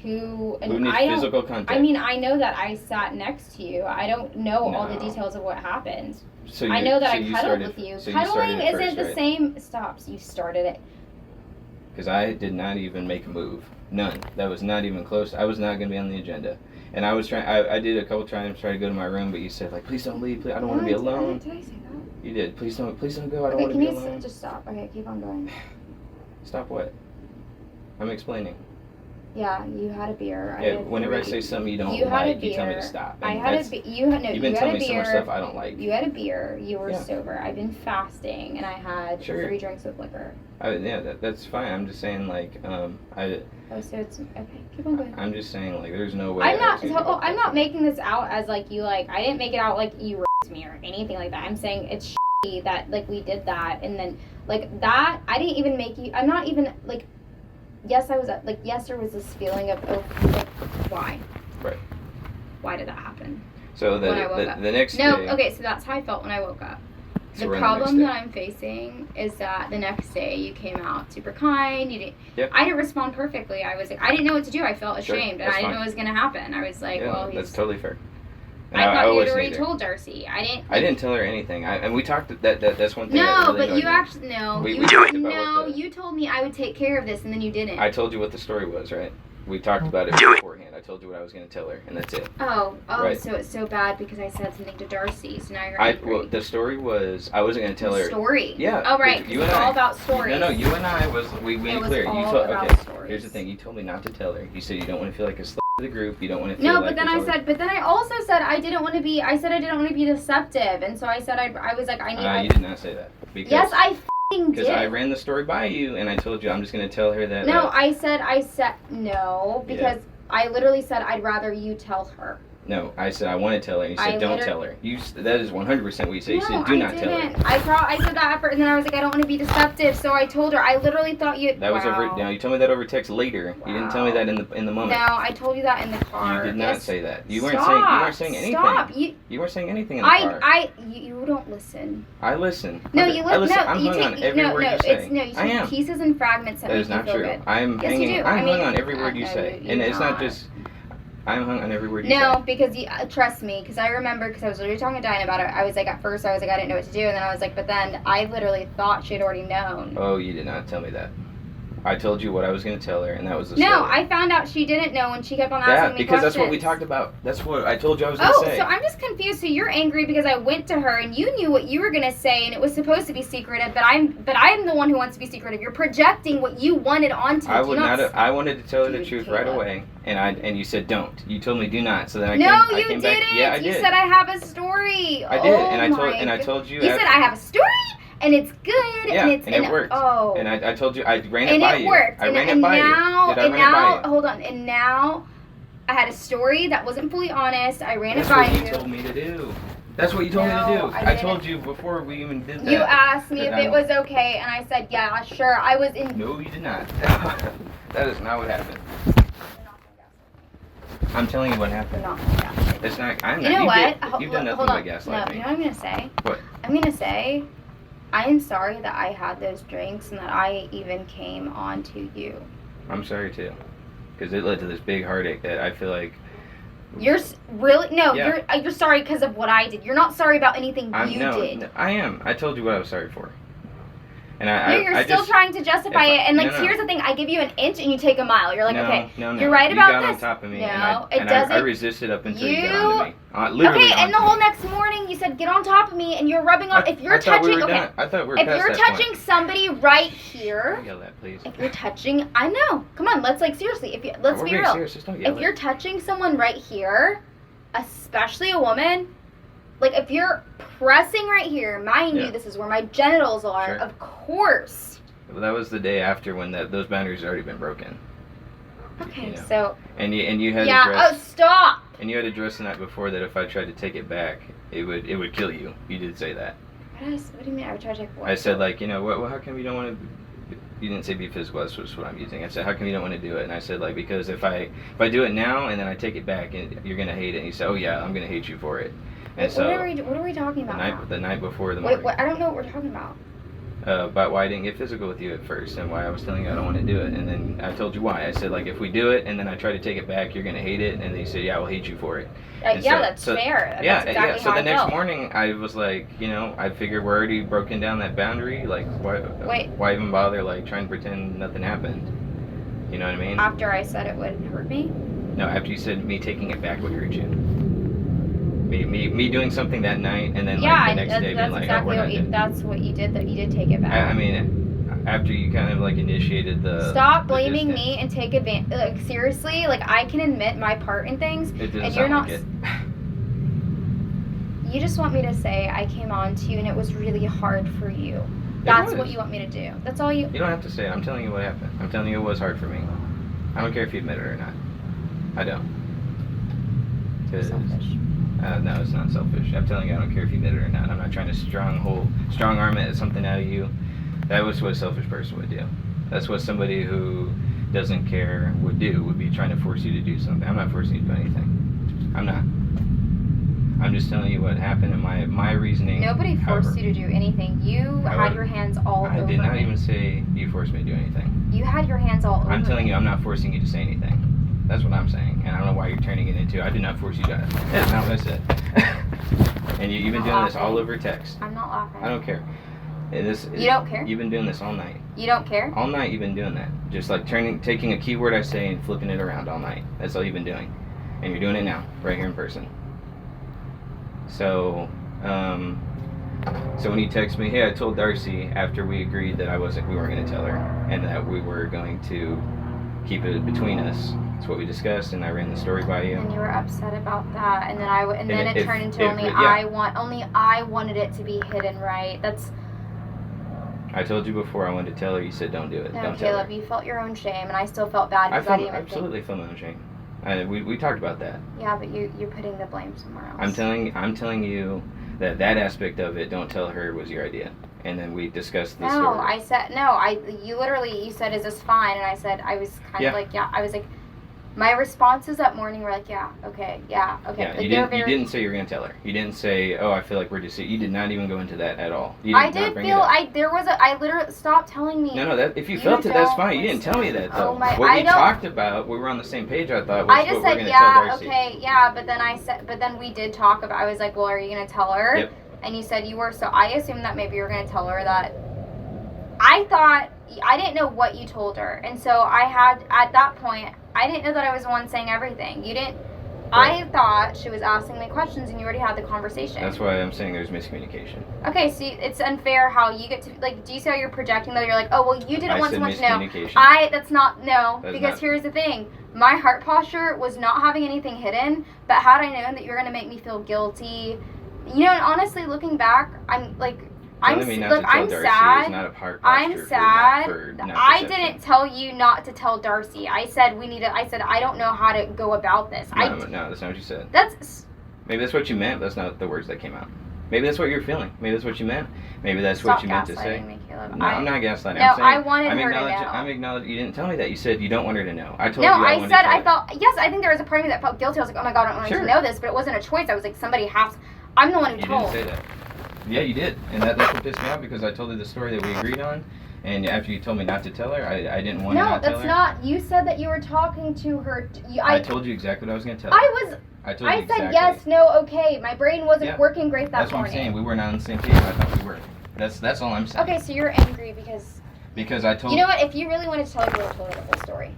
Who Who and I initiated don't. physical contact? I mean, I know that I sat next to you. I don't know all the No. details of what happened. So I know that so I you cuddled started- with you. so you Cuddling started isn't first, the right? same. Stops. You started it. Because I did not even make a move. None. That was not even close. I was not going to be on the agenda. And I was trying. I did a couple times try to go to my room, but you said like, please don't leave. Please, I don't want to be alone. Did I say that? You did. Please don't go. I don't Okay, want to can be you alone. just stop? Okay, keep on going. Stop what? I'm explaining. Yeah, you had a beer. Yeah, whenever I say something you don't You had a like, you tell me to beer. stop. I And had a that's- beer. You had no. You've been you telling had me a so beer. much stuff I don't like. You had a beer. You were Yeah. sober. I've been fasting, and I had Sure. 3 drinks of liquor. That's fine. I'm just saying like Oh, so it's okay. Keep on going. I'm just saying like there's no way. I'm I not. was gonna So, go I'm not back. making this out as like you like. I didn't make it out like you raped me or anything like that. I'm saying it's shitty that like we did that and then like that. I didn't even make you. I'm not even like. Yes, I was like. Yes, there was this feeling of like why. Right. Why did that happen? So When I woke up. the next No, day. okay, so that's how I felt when I woke up. So The we're on problem next that day. I'm facing is that the next day you came out super kind. You didn't. Yep. I didn't respond perfectly. I was like, I didn't know what to do. I felt Sure, ashamed, and that's I didn't fine. know what was gonna happen. I was like, Yeah, well, that's he's. totally fair. And I thought you had wasn't already either. told Darcy. I didn't tell her anything. And we talked that's one thing. that No, really but annoyed you me. actually no. We you talked about no. what the- You told me I would take care of this, and then you didn't. I told you what the story was, right? We talked about it Do it. beforehand. I told you what I was going to tell her, and that's it. Oh, Right. so it's so bad because I said something to Darcy. So now you're Well, angry. the story was I wasn't going to tell her. Story. Yeah, Oh right. you It's and I. all about stories. No, you and I we It made was clear. all You told about okay. stories. Here's the thing. You told me not to tell her. You said you don't want to feel like a slut to the group. You don't want to feel No, like but then there's I always- said, but then I also said I didn't want to be. I said I didn't want to be deceptive, and so I said I was like I need. You did not say that. Because, Yes, I f***ing Because did. I ran the story by you, and I told you I'm just going to tell her that. No, I said no because I literally said I'd rather you tell her. No, I said I want to tell her, and you said I don't liter- tell her. That is 100% what you said. You No, said do I not tell her. didn't. I said that effort, and then I was like I don't want to be deceptive, so I told her. I literally thought you. That was over. No, you told me that over text later. You didn't tell me that in the moment. No, I told you that in the car. You did not Yes. say that. You Stop. weren't saying anything. Stop. You weren't saying anything in the car. You don't listen. I listen. No, Okay, you I listen. No, I'm you hung take on every no, word no. you It's say. no. You I am. take pieces and fragments that That make is you not feel true. good. I'm Yes, you do. I'm I mean, hung on every word you no, say, you're and it's not not. just. I'm hung on every word you No, say. because trust me, because I remember, because I was literally talking to Diane about it. I was like, at first, I was like, I didn't know what to do, and then I was like, but then I literally thought she had already known. Oh, you did not tell me that. I told you what I was going to tell her, and that was the No, story. I found out she didn't know when she kept on asking Yeah, me because questions. that's what we talked about. That's what I told you I was going to Oh, say. so I'm just confused. So you're angry because I went to her and you knew what you were gonna say and it was supposed to be secretive, but I'm the one who wants to be secretive. You're projecting what you wanted onto me. I Do would you not. I wanted to tell her the Dude, truth right Caleb. away, and you said don't. You told me do not. So then I No, came. I you came didn't. back. Yeah, I You did. said I have a story. I did, Oh and I my told you. You said I have a story and it's good Yeah, and it's and it worked. Oh. And I told you I ran it and by it you. worked. I and ran and it by now, you. Did I and run now, it by you? hold on. And now, I had a story that wasn't fully honest. I ran That's it by what you. you told me to do. That's what you told me No, to do. I I didn't. told you before we even did that. You asked me that if I- it was okay, and I said, yeah, sure. I was in. No, you did not. That is not what happened. I'm telling you what We're happened. not gonna gaslight. It's not. I'm You not. know what? You've done nothing Hold but on. gaslight No, me. you know what I'm gonna say? What? I'm gonna say, I am sorry that I had those drinks and that I even came on to you. I'm sorry too, because it led to this big heartache that I feel like. You're really no. Yeah. You're sorry because of what I did. You're not sorry about anything you No, did. I am. I told you what I was sorry for. And No, you're still trying to justify it. And like, no. here's the thing: I give you an inch and you take a mile. You're like, okay, no. you're right you about got this. on top of me, No, and it I doesn't. resisted up until you got You- onto me. Literally Okay, and the onto whole me. next morning you said get on top of me, and you're rubbing on. If you're I thought we touching, were okay, done. I thought we were if past you're that touching point. somebody right here, Don't yell that, please. if you're touching, I know. Come on, let's like seriously. If you let's We're be being real. serious. Just don't yell If you're it. touching someone right here, especially a woman, like if you're pressing right here, mind Yeah. you, this is where my genitals are. Sure. Of course. Well, that was the day after when those boundaries had already been broken, Okay, You know. so and you had yeah. addressed. Oh, stop. And you had addressed the night before that if I tried to take it back, it would kill you. You did say that. What do you mean? I would try to take what? I said like, well, how come you don't want to? You didn't say be physical. That's what I'm using. I said, how come you don't want to do it? And I said like, because if I do it now and then I take it back, and you're gonna hate it. And he said, oh yeah, I'm gonna hate you for it. And Wait, so what are we talking about now? the night before the Wait, morning. I don't know what we're talking about. About why I didn't get physical with you at first and why I was telling you I don't want to do it. And then I told you why. I said like, if we do it and then I try to take it back, you're gonna hate it. And then you said, yeah, I'll hate you for it. Yeah, And that's so- fair. Yeah, That's exactly So how the I next felt. morning, I was like, I figured we're already broken down that boundary. Like, Wait. why even bother like trying to pretend nothing happened? You know what I mean? After I said it would hurt me. No, after you said me taking it back would hurt you. Me doing something that night and then Yeah, like the next day that's being like, exactly oh, we're what not you. doing- That's what you did. That you did take it back. I mean, after you kind of like initiated the. Stop the blaming distance, me and take advantage. Like seriously, like I can admit my part in things. It doesn't and sound you're not. like it. You just want me to say I came on to you and it was really hard for you. That's was. what you want me to do. That's all you. You don't have to say it. I'm telling you what happened. I'm telling you it was hard for me. I don't care if you admit it or not. I don't. 'Cause- Selfish. No, it's not selfish. I'm telling you, I don't care if you admit it or not. I'm not trying to strong arm it something out of you. That was what a selfish person would do. That's what somebody who doesn't care would do. Would be trying to force you to do something. I'm not forcing you to do anything. I'm not. I'm just telling you what happened and my reasoning. Nobody forced However, you to do anything. You had However, your hands all I over did not me. even say you forced me to do anything. You had your hands all over I'm telling me. you, I'm not forcing you to say anything. That's what I'm saying, and I don't know why you're turning it into. I did not force you to. That's not what I said. And you've been doing this all over text. I'm not laughing. I don't care. You don't care? You've been doing this all night. You don't care? All night you've been doing that. Just like taking a keyword I say and flipping it around all night. That's all you've been doing, and you're doing it now, right here in person. So, so when you text me, hey, I told Darcy after we agreed that we weren't going to tell her, and that we were going to keep it between us. That's what we discussed, and I ran the story by you. And you were upset about that, and then it if- turned into if- only yeah. I wanted it to be hidden, right? That's I told you before I wanted to tell her. You said don't do it. no, Don't tell Caleb. her. You felt your own shame, and I still felt bad I because I didn't even absolutely feel my own shame. We talked about that. think. Yeah, but you're putting the blame somewhere else. I'm telling you that aspect of it. Don't tell her was your idea. And then we discussed the No, story. I said you said, is this fine? And I said I was kind Yeah. of like, yeah. I was like, my responses that morning were like, yeah, okay. Yeah, Like, you didn't say you were gonna tell her. You didn't say, oh, I feel like we're deceived. You did not even go into that at all. You I did not did bring feel it up. I literally stopped telling me. No, that if you You felt it, that's don't fine. You didn't tell me that though. Oh my- what I we don't- talked about, we were on the same page. I thought was I just what we're said, gonna yeah, tell Darcy. okay, yeah, but then we did talk about, I was like, well, are you going to tell her? Yep. And you said you were, so I assumed that maybe you were going to tell her that. I thought, I didn't know what you told her. And so at that point, I didn't know that I was the one saying everything. You didn't, Right. I thought she was asking me questions and you already had the conversation. That's why I'm saying there's miscommunication. Okay, see, it's unfair how you get to, like, do you see how you're projecting though? You're like, oh, well, you didn't I want said someone to know. miscommunication. That's not, no, That's because not- here's the thing. My heart posture was not having anything hidden, but had I known that you're going to make me feel guilty, you know, and honestly, looking back, I'm like, Telling me not look, to tell I'm Darcy sad. is not a heart I'm posture sad. for not I deception. didn't tell you not to tell Darcy. I said I said I don't know how to go about this. No, that's not what you said. That's Maybe that's what you meant, but that's not the words that came out. Maybe that's what you're feeling. Maybe that's what you meant. Maybe that's Stop what you meant to say. gaslighting me, Caleb. No, I'm not gaslighting. No, I'm saying, I wanted her to know. I'm acknowledging. You didn't tell me that. You said you don't want her to know. I told No, you I I wanted said to I tell her. felt, yes, I think there was a part of me that felt guilty. I was like, oh my God, I don't want her Sure. to know this, but it wasn't a choice. I was like, somebody has, I'm the one who You told. didn't say that. Yeah, you did. And that's what pissed me off because I told her the story that we agreed on. And after you told me not to tell her, I didn't want to No, not tell that's her. not, you said that you were talking to her. I told you exactly what I was going to tell her. I told you I exactly. said yes, no, okay. My brain wasn't Yeah. working great that That's what I'm morning. saying. We were not on the same page. I thought we were. That's all I'm saying. Okay, so you're angry because, Because I told you know what, if you really wanted to tell her, you would have told her the whole story.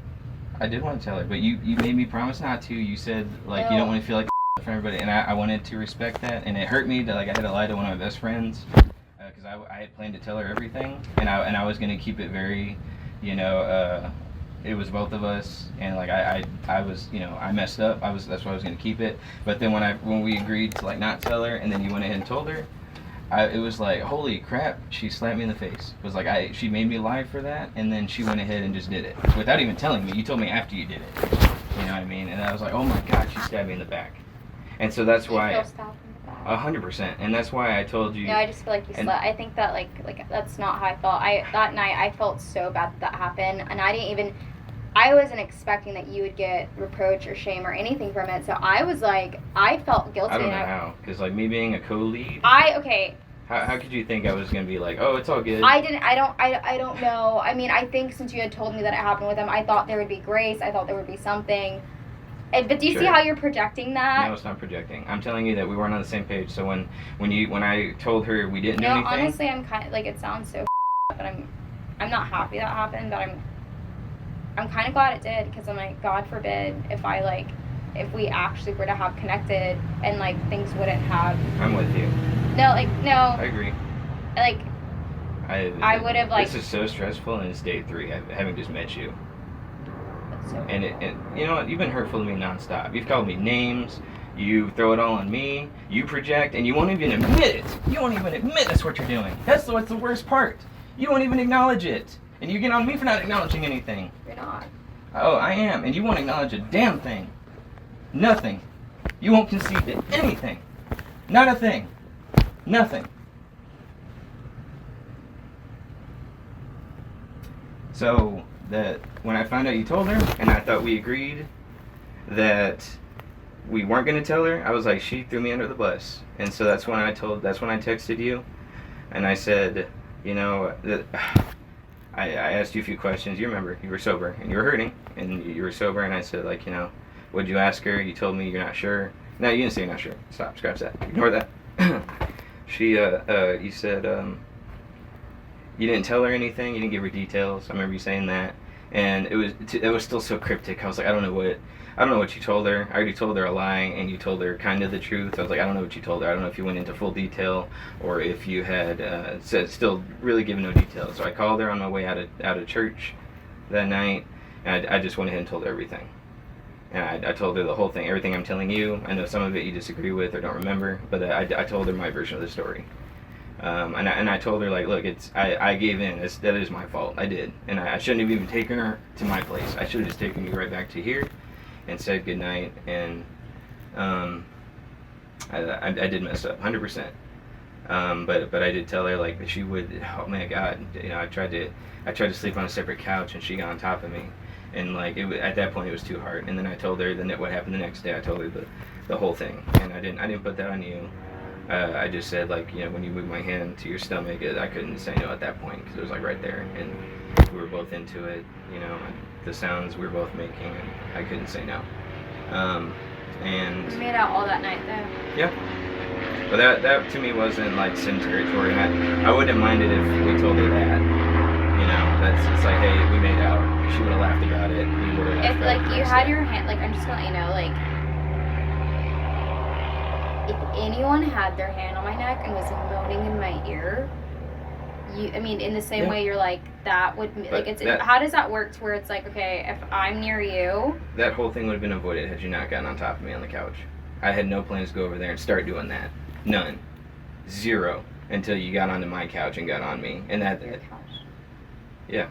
I did want to tell her, but you made me promise not to. You said like you No. don't want to feel like for everybody, and I wanted to respect that, and it hurt me that like I had to lie to one of my best friends because I had planned to tell her everything, and I was gonna keep it very, you know, it was both of us, and like I was, you know, I messed up. That's why I was gonna keep it, but then when we agreed to like not tell her, and then you went ahead and told her. It was like, holy crap, she slapped me in the face. It was like, she made me lie for that, and then she went ahead and just did it. Without even telling me. You told me after you did it. You know what I mean? And I was like, oh my God, she stabbed me in the back. And so that's You why, feel stabbed in the back. 100%. And that's why I told you. No, I just feel like you and- slept. I think that like that's not how I felt. That night I felt so bad that happened, and I wasn't expecting that you would get reproach or shame or anything from it. So I was like, I felt guilty. I don't know and how. Because like me being a co-lead, okay. how could you think I was going to be like, oh, it's all good? I don't know. I mean, I think since you had told me that it happened with him, I thought there would be grace. I thought there would be something. But do you see Sure. how you're projecting that? No, it's not projecting. I'm telling you that we weren't on the same page. So when I told her we didn't do No, anything. honestly, I'm kind of like, it sounds so but I'm not happy that happened, but I'm kind of glad it did, because I'm like, God forbid if we actually were to have connected and like things wouldn't have. I'm with you. I agree. I would have like. This is so stressful, and it's day 3, having just met you. So, And you know what? You've been hurtful to me nonstop. You've called me names. You throw it all on me. You project, and you won't even admit it. You won't even admit that's what you're doing. That's what's the worst part. You won't even acknowledge it, and you get on me for not acknowledging anything. you're not. Oh, I am, and you won't acknowledge a damn thing. Nothing. You won't concede to anything. Not a thing. Nothing. So that when I found out you told her, and I thought we agreed that we weren't gonna tell her, I was like, she threw me under the bus. And so that's when I texted you, and I said, you know, that I asked you a few questions. You remember, you were sober and you were hurting, and you were sober, and I said, like, you know, what'd you ask her? You told me you're not sure. No, you didn't say you're not sure. Stop, scratch that. Ignore that. You said, you didn't tell her anything. You didn't give her details. I remember you saying that, and it was still so cryptic. I was like, I don't know what you told her. I already told her a lie, and you told her kind of the truth. I was like, I don't know what you told her. I don't know if you went into full detail or if you had still really given no details. So I called her on my way out of church that night, and I just went ahead and told her everything. And I told her the whole thing, everything I'm telling you. I know some of it you disagree with or don't remember, but I told her my version of the story. And I told her, like, look, I gave in. That is my fault. I did. And I shouldn't have even taken her to my place. I should have just taken you right back to here and said goodnight. And I did mess up, 100%. But I did tell her, like, that she would, oh my God, you know, I tried to sleep on a separate couch, and she got on top of me. And like at that point it was too hard. And then I told her what happened the next day. I told her the whole thing, and I didn't put that on you. I just said, like, you know, when you moved my hand to your stomach, I couldn't say no at that point because it was like right there, and we were both into it. You know, the sounds we were both making, and I couldn't say no. And We made out all that night though. yeah, but that to me wasn't like sin territory, and I wouldn't have minded if we told her that. You know, it's like, hey, we made out. She would have laughed about it. We would have laughed If about it like the you next had day. your hand, like, I'm just gonna let you know, like, if anyone had their hand on my neck and was moaning in my ear, I mean, in the same Yeah. way you're like, that would, like, how does that work to where it's like, okay, if I'm near you. That whole thing would have been avoided had you not gotten on top of me on the couch. I had no plans to go over there and start doing that. None. Zero. Until you got onto my couch and got on me. And Your couch. yeah.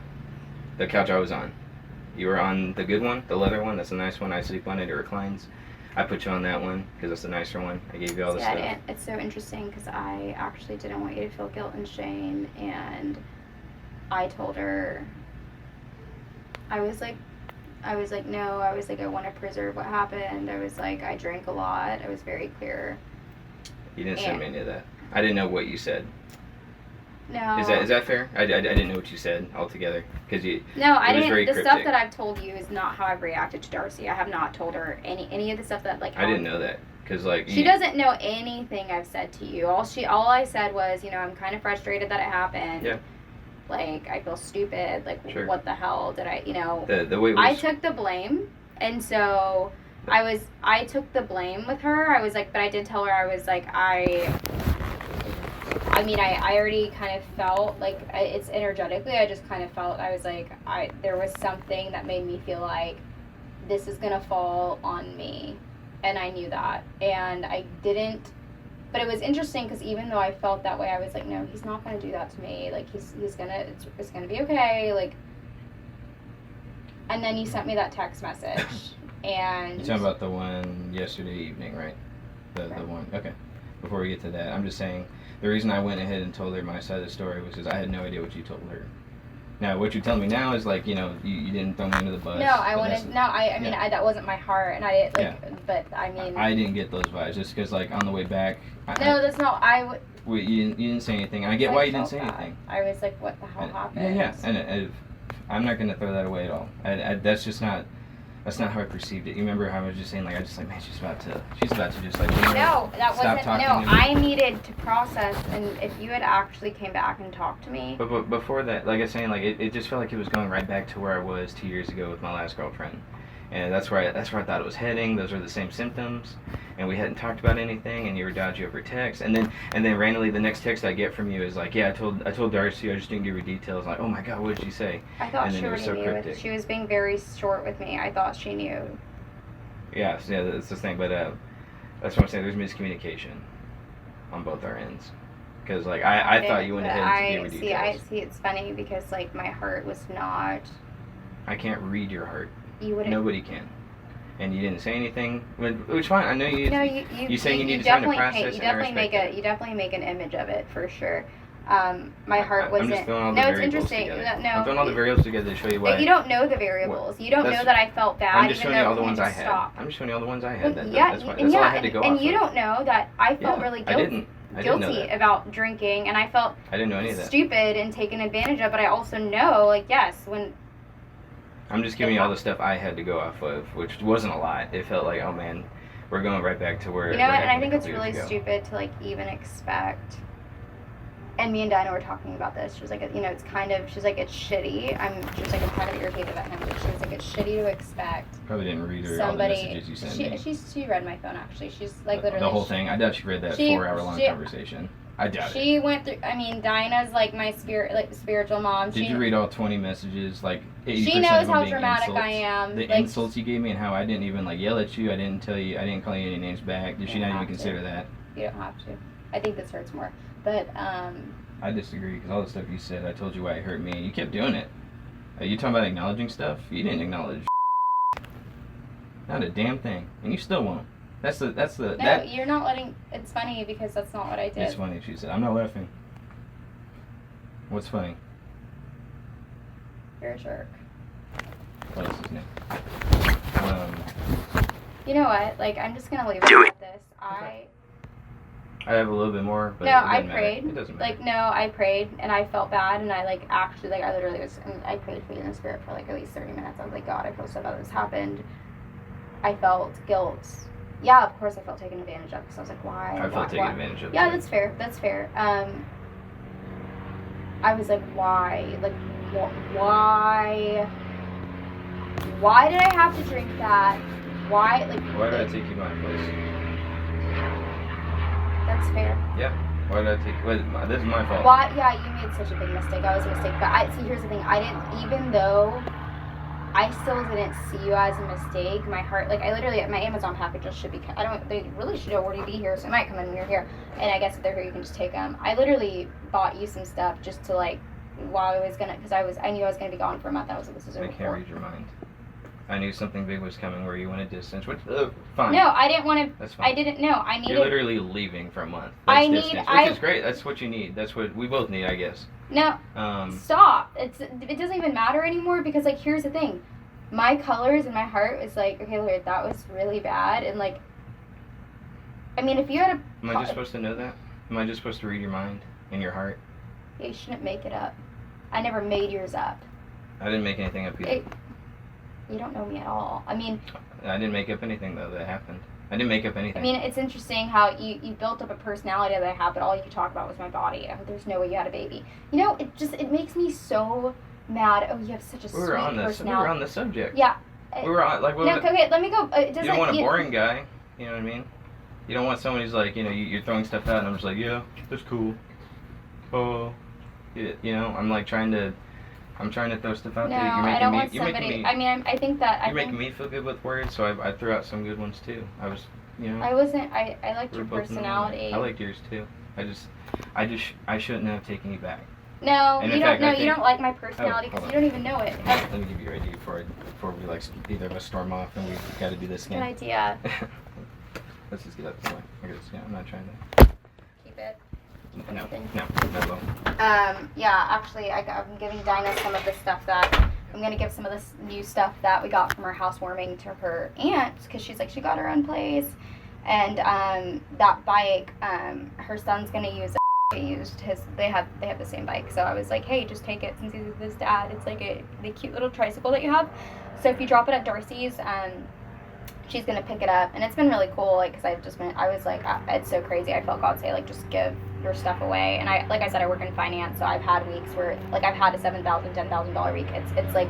The couch I was on. You were on the good one, the leather one. That's a nice one. I sleep on it. It reclines. I put you on that one because that's the nicer one. I gave you all the Yeah, stuff. it's so interesting because I actually didn't want you to feel guilt and shame, and I told her, I was like, no, I was like, I want to preserve what happened. I was like, I drank a lot. I was very clear. You didn't send me any of that. I didn't know what you said. No. Is that fair? I didn't know what you said altogether because you. No, I it was didn't. very The stuff cryptic. that I've told you is not how I've reacted to Darcy. I have not told her any of the stuff that like. I didn't know that because like. She doesn't know anything I've said to you. All I said was, I'm kind of frustrated that it happened. Yeah. Like, I feel stupid. Like, Sure. what the hell did I, The way it was. I took the blame, and so I took the blame with her. I was like, but I did tell her, I was like, I already kind of felt like it's energetically. I just kind of felt I was like, there was something that made me feel like this is gonna fall on me, and I knew that, and I didn't. But it was interesting because even though I felt that way, I was like, no, he's not gonna do that to me. Like he's gonna it's gonna be okay. Like, and then you sent me that text message, and You're talking about the one yesterday evening, right? The Right. one. Okay. Before we get to that, I'm just saying the reason I went ahead and told her my side of the story was because I had no idea what you told her. Now, what you're telling me now is like, you didn't throw me under the bus. no, I but wanted that's- no, I mean, yeah. that wasn't my heart, and I didn't but I mean, I didn't get those vibes just because like on the way back. no, that's not. You didn't say anything. And I get I why you didn't felt say bad. anything. I was like, what the hell happened? Yeah, and I'm not gonna throw that away at all. That's just not. That's not how I perceived it. You remember how I was just saying like man, she's about to just like. No, that Stop wasn't. talking No, to me. I needed to process, and if you had actually came back and talked to me, But before that, like I was saying, like it just felt like it was going right back to where I was 2 years ago with my last girlfriend, and that's where I thought it was heading. Those were the same symptoms, and we hadn't talked about anything, and you were dodgy over text, and then randomly the next text I get from you is like, yeah, I told Darcy, I just didn't give her details. Like, oh my god, what did she say? I thought and she then it was already so knew. cryptic. She was being very short with me. I thought she knew. Yeah, so yeah, that's the thing. But that's what I'm saying. There's miscommunication on both our ends, because like I thought you went But ahead and gave her details. I see. It's funny because like my heart was not. I can't read your heart. You wouldn't. Nobody can. And you didn't say anything, which fine. I know you. No, you saying you need time to definitely process you and I definitely make respect you definitely make an image of it for sure. My heart I'm wasn't. just throwing all the No, it's variables interesting. together. No, I'm throwing all the variables together to show you why. you don't know the variables. You don't know That's- that I felt bad. I'm just even showing you though all the you ones I just had. stopped. I'm just showing you all the ones I had. Well, That's yeah, why, and that's all I had to go and off you of. don't know that I felt Yeah, really I guilty. didn't know Guilty that. about drinking, and I felt I didn't know any of that. stupid and taken advantage of. But I also know, like, yes, when I'm just giving you all the stuff I had to go off of, which wasn't a lot. It felt like, oh man, we're going right back to where. you know, what and I happened think a it's couple really years ago. stupid to like even expect. And me and Dinah were talking about this. She was like, it's kind of. She's like, it's shitty. She's like, I'm kind of irritated at him. But she was like, it's shitty to expect Probably didn't read her somebody. all the messages you sent me. She read my phone actually. She's like The literally whole thing. I doubt she read that she- 4-hour-long she- conversation. I doubt it. She went through. I mean, Dinah's like my spiritual mom. Did you read all 20 messages? Like 80% She of knows them how being dramatic insults? I am. The like, insults you gave me and how I didn't even like yell at you. I didn't tell you. I didn't call you any names back. Did she You not don't even have to. consider that? You don't have to. I think this hurts more. But I disagree because all the stuff you said, I told you why it hurt me, and you kept doing it. You talking about acknowledging stuff? You didn't acknowledge. Not a damn thing, and you still won't. That's the no, you're not letting. It's funny because that's not what I did. It's funny. She said, "I'm not laughing." What's funny? You're a jerk. What's his name? You know what? Like, I'm just gonna leave it Do at this. I have a little bit more, but No, it doesn't I matter. prayed. It doesn't matter. Like, no, I prayed and I felt bad and I like actually like I literally was. And I prayed for you in the spirit for like at least 30 minutes. I was like, God, I feel so bad this happened. I felt guilt. Yeah, of course I felt taken advantage of because I was like, why? I felt taken advantage of. Yeah, too. that's fair. That's fair. I was like, why? Like, why? Why did I have to drink that? Why? Like, Why did I take you my place? That's fair. Why did I take? Wait, this is my fault. Why? Yeah, you made such a big mistake. I was a mistake. But see, here's the thing. I didn't, even though I still didn't see you as a mistake. My heart, like, I literally, my Amazon packages should be, they really should already be here, so it might come in when you're here. And I guess if they're here, you can just take them. I literally bought you some stuff just to, like, while I was gonna, because I knew I was gonna be gone for a month. I was like, this is I over can't for. read your mind. I knew something big was coming where you went a distance, which fine. No, I didn't want to. That's fine. I didn't know. I needed. You're literally leaving for a month. I That's need- distance, I- which is great. That's what you need. That's what we both need, I guess. No, stop. It doesn't even matter anymore because like here's the thing, my colors and my heart is like, okay, Lord, that was really bad, and like, I mean, if you had Am I just supposed to know that? Am I just supposed to read your mind and your heart? you shouldn't make it up. I never made yours up. I didn't make anything up either. You don't know me at all. I mean, I didn't make up anything though that happened. I didn't make up anything. I mean, it's interesting how you built up a personality that I have, but all you could talk about was my body. There's no way you had a baby. You know, it makes me so mad. Oh, you have such a sweet we were on personality. the subject. Yeah. We were on like. What No, was it? okay, let me go. It doesn't. You don't want a boring guy. You know what I mean? You don't want someone who's like, you know, you're throwing stuff out, and I'm just like, yeah, that's cool. Oh, you know, I'm trying to throw stuff out No, there. You're I making don't me. want You're somebody. making me. I mean, I think that You're making me feel good with words, so I threw out some good ones too. I was, you know. I wasn't. I liked we your were both in the personality. moment. I liked yours too. I shouldn't have taken you back. No, And you in don't. fact, No, I you think- don't like my personality because hold you don't even know it. Let me give you an idea before we like either of us storm off and we got to do this Good again. idea. Let's just get up the way. I guess, yeah, I'm not trying to. Keep it. No, Anything. no. Yeah, actually, I'm giving Dinah some of the stuff that I'm gonna give some of this new stuff that we got from our housewarming to her aunt because she's like she got her own place, and that bike, her son's gonna use. Used his. They have the same bike, so I was like, hey, just take it since he's with his dad. It's like the cute little tricycle that you have. So if you drop it at Darcy's, she's gonna pick it up, and it's been really cool. Like, cause I was like, it's so crazy. I felt God say like, just give your stuff away. And like I said, I work in finance, so I've had weeks where like I've had a $7,000, $10,000 week. It's like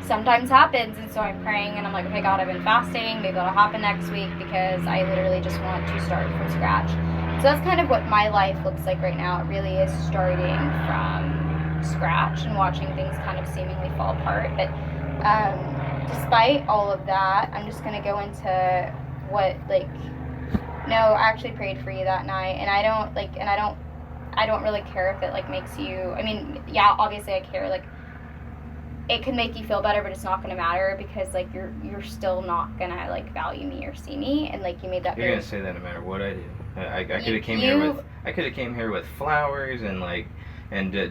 sometimes happens, and so I'm praying, and I'm like, okay, God, I've been fasting. Maybe that'll happen next week because I literally just want to start from scratch. So that's kind of what my life looks like right now. It really is starting from scratch and watching things kind of seemingly fall apart. But despite all of that, I'm just gonna go into what like. No, I actually prayed for you that night, and I don't really care if it like makes you. I mean, yeah, obviously I care. Like, it can make you feel better, but it's not gonna matter because like you're still not gonna like value me or see me, and like you made that. You're very gonna say that no matter what I do. I could have came here with flowers and like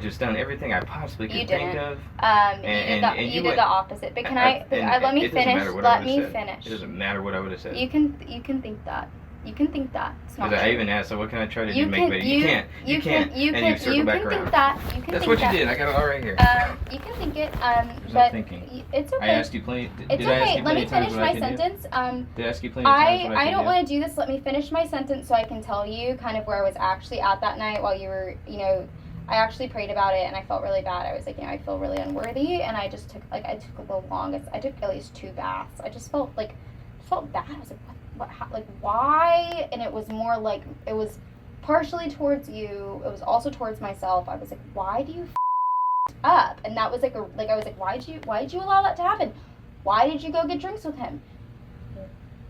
just done everything I possibly could think of. You did the opposite. But let me finish. Let me finish. It doesn't matter what I would have said. You can think that. You can think that. It's not Because true. I even asked, so what can I try to do You to make can- better? you- You can't. And you circle back around. think that. You can That's think what that. you did. I got it all right here. You can think it. There's no But thinking. it's okay. I asked you plenty. It's Did I ask okay. you Let plenty me of times finish what I my could do? sentence. Did I ask you plenty of times what I I could don't do? want to do this. Let me finish my sentence so I can tell you kind of where I was actually at that night while you were, I actually prayed about it and I felt really bad. I was like, I feel really unworthy, and I just took the longest. I took at least 2 baths. I just felt bad. I was like, what, why? And it was more like, it was partially towards you. It was also towards myself. I was like, why do you up? And that was I was like, why did you allow that to happen? Why did you go get drinks with him?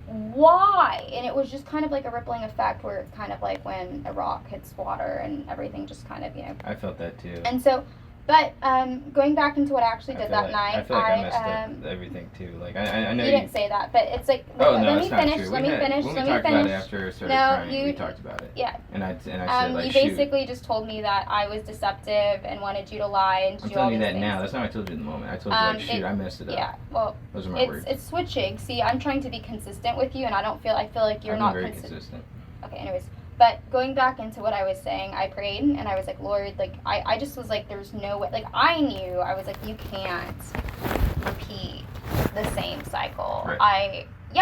Why? And it was just kind of like a rippling effect where it's kind of like when a rock hits water and everything just kind of, I felt that too. And so, but going back into what I actually did that night, I feel like I messed up everything too. Like I know you didn't say that, but it's like, Oh no, let it's me not finish. true. Let me finish. When Let we me talked about it finish. after I started No, crying, we talked about it. Yeah. And I said like, You shoot. basically just told me that I was deceptive and wanted you to lie and I'm do all telling you these that things. now. That's not what I told you in the moment. I told you like, shoot, I messed it up. Yeah. Well, Those are my words. it's switching. See, I'm trying to be consistent with you, and I feel like you're I've not been very consistent. consistent. Okay, anyways. But going back into what I was saying, I prayed and I was like, Lord, like, I just was like, there's no way. Like, I knew, I was like, you can't repeat the same cycle. Right. Do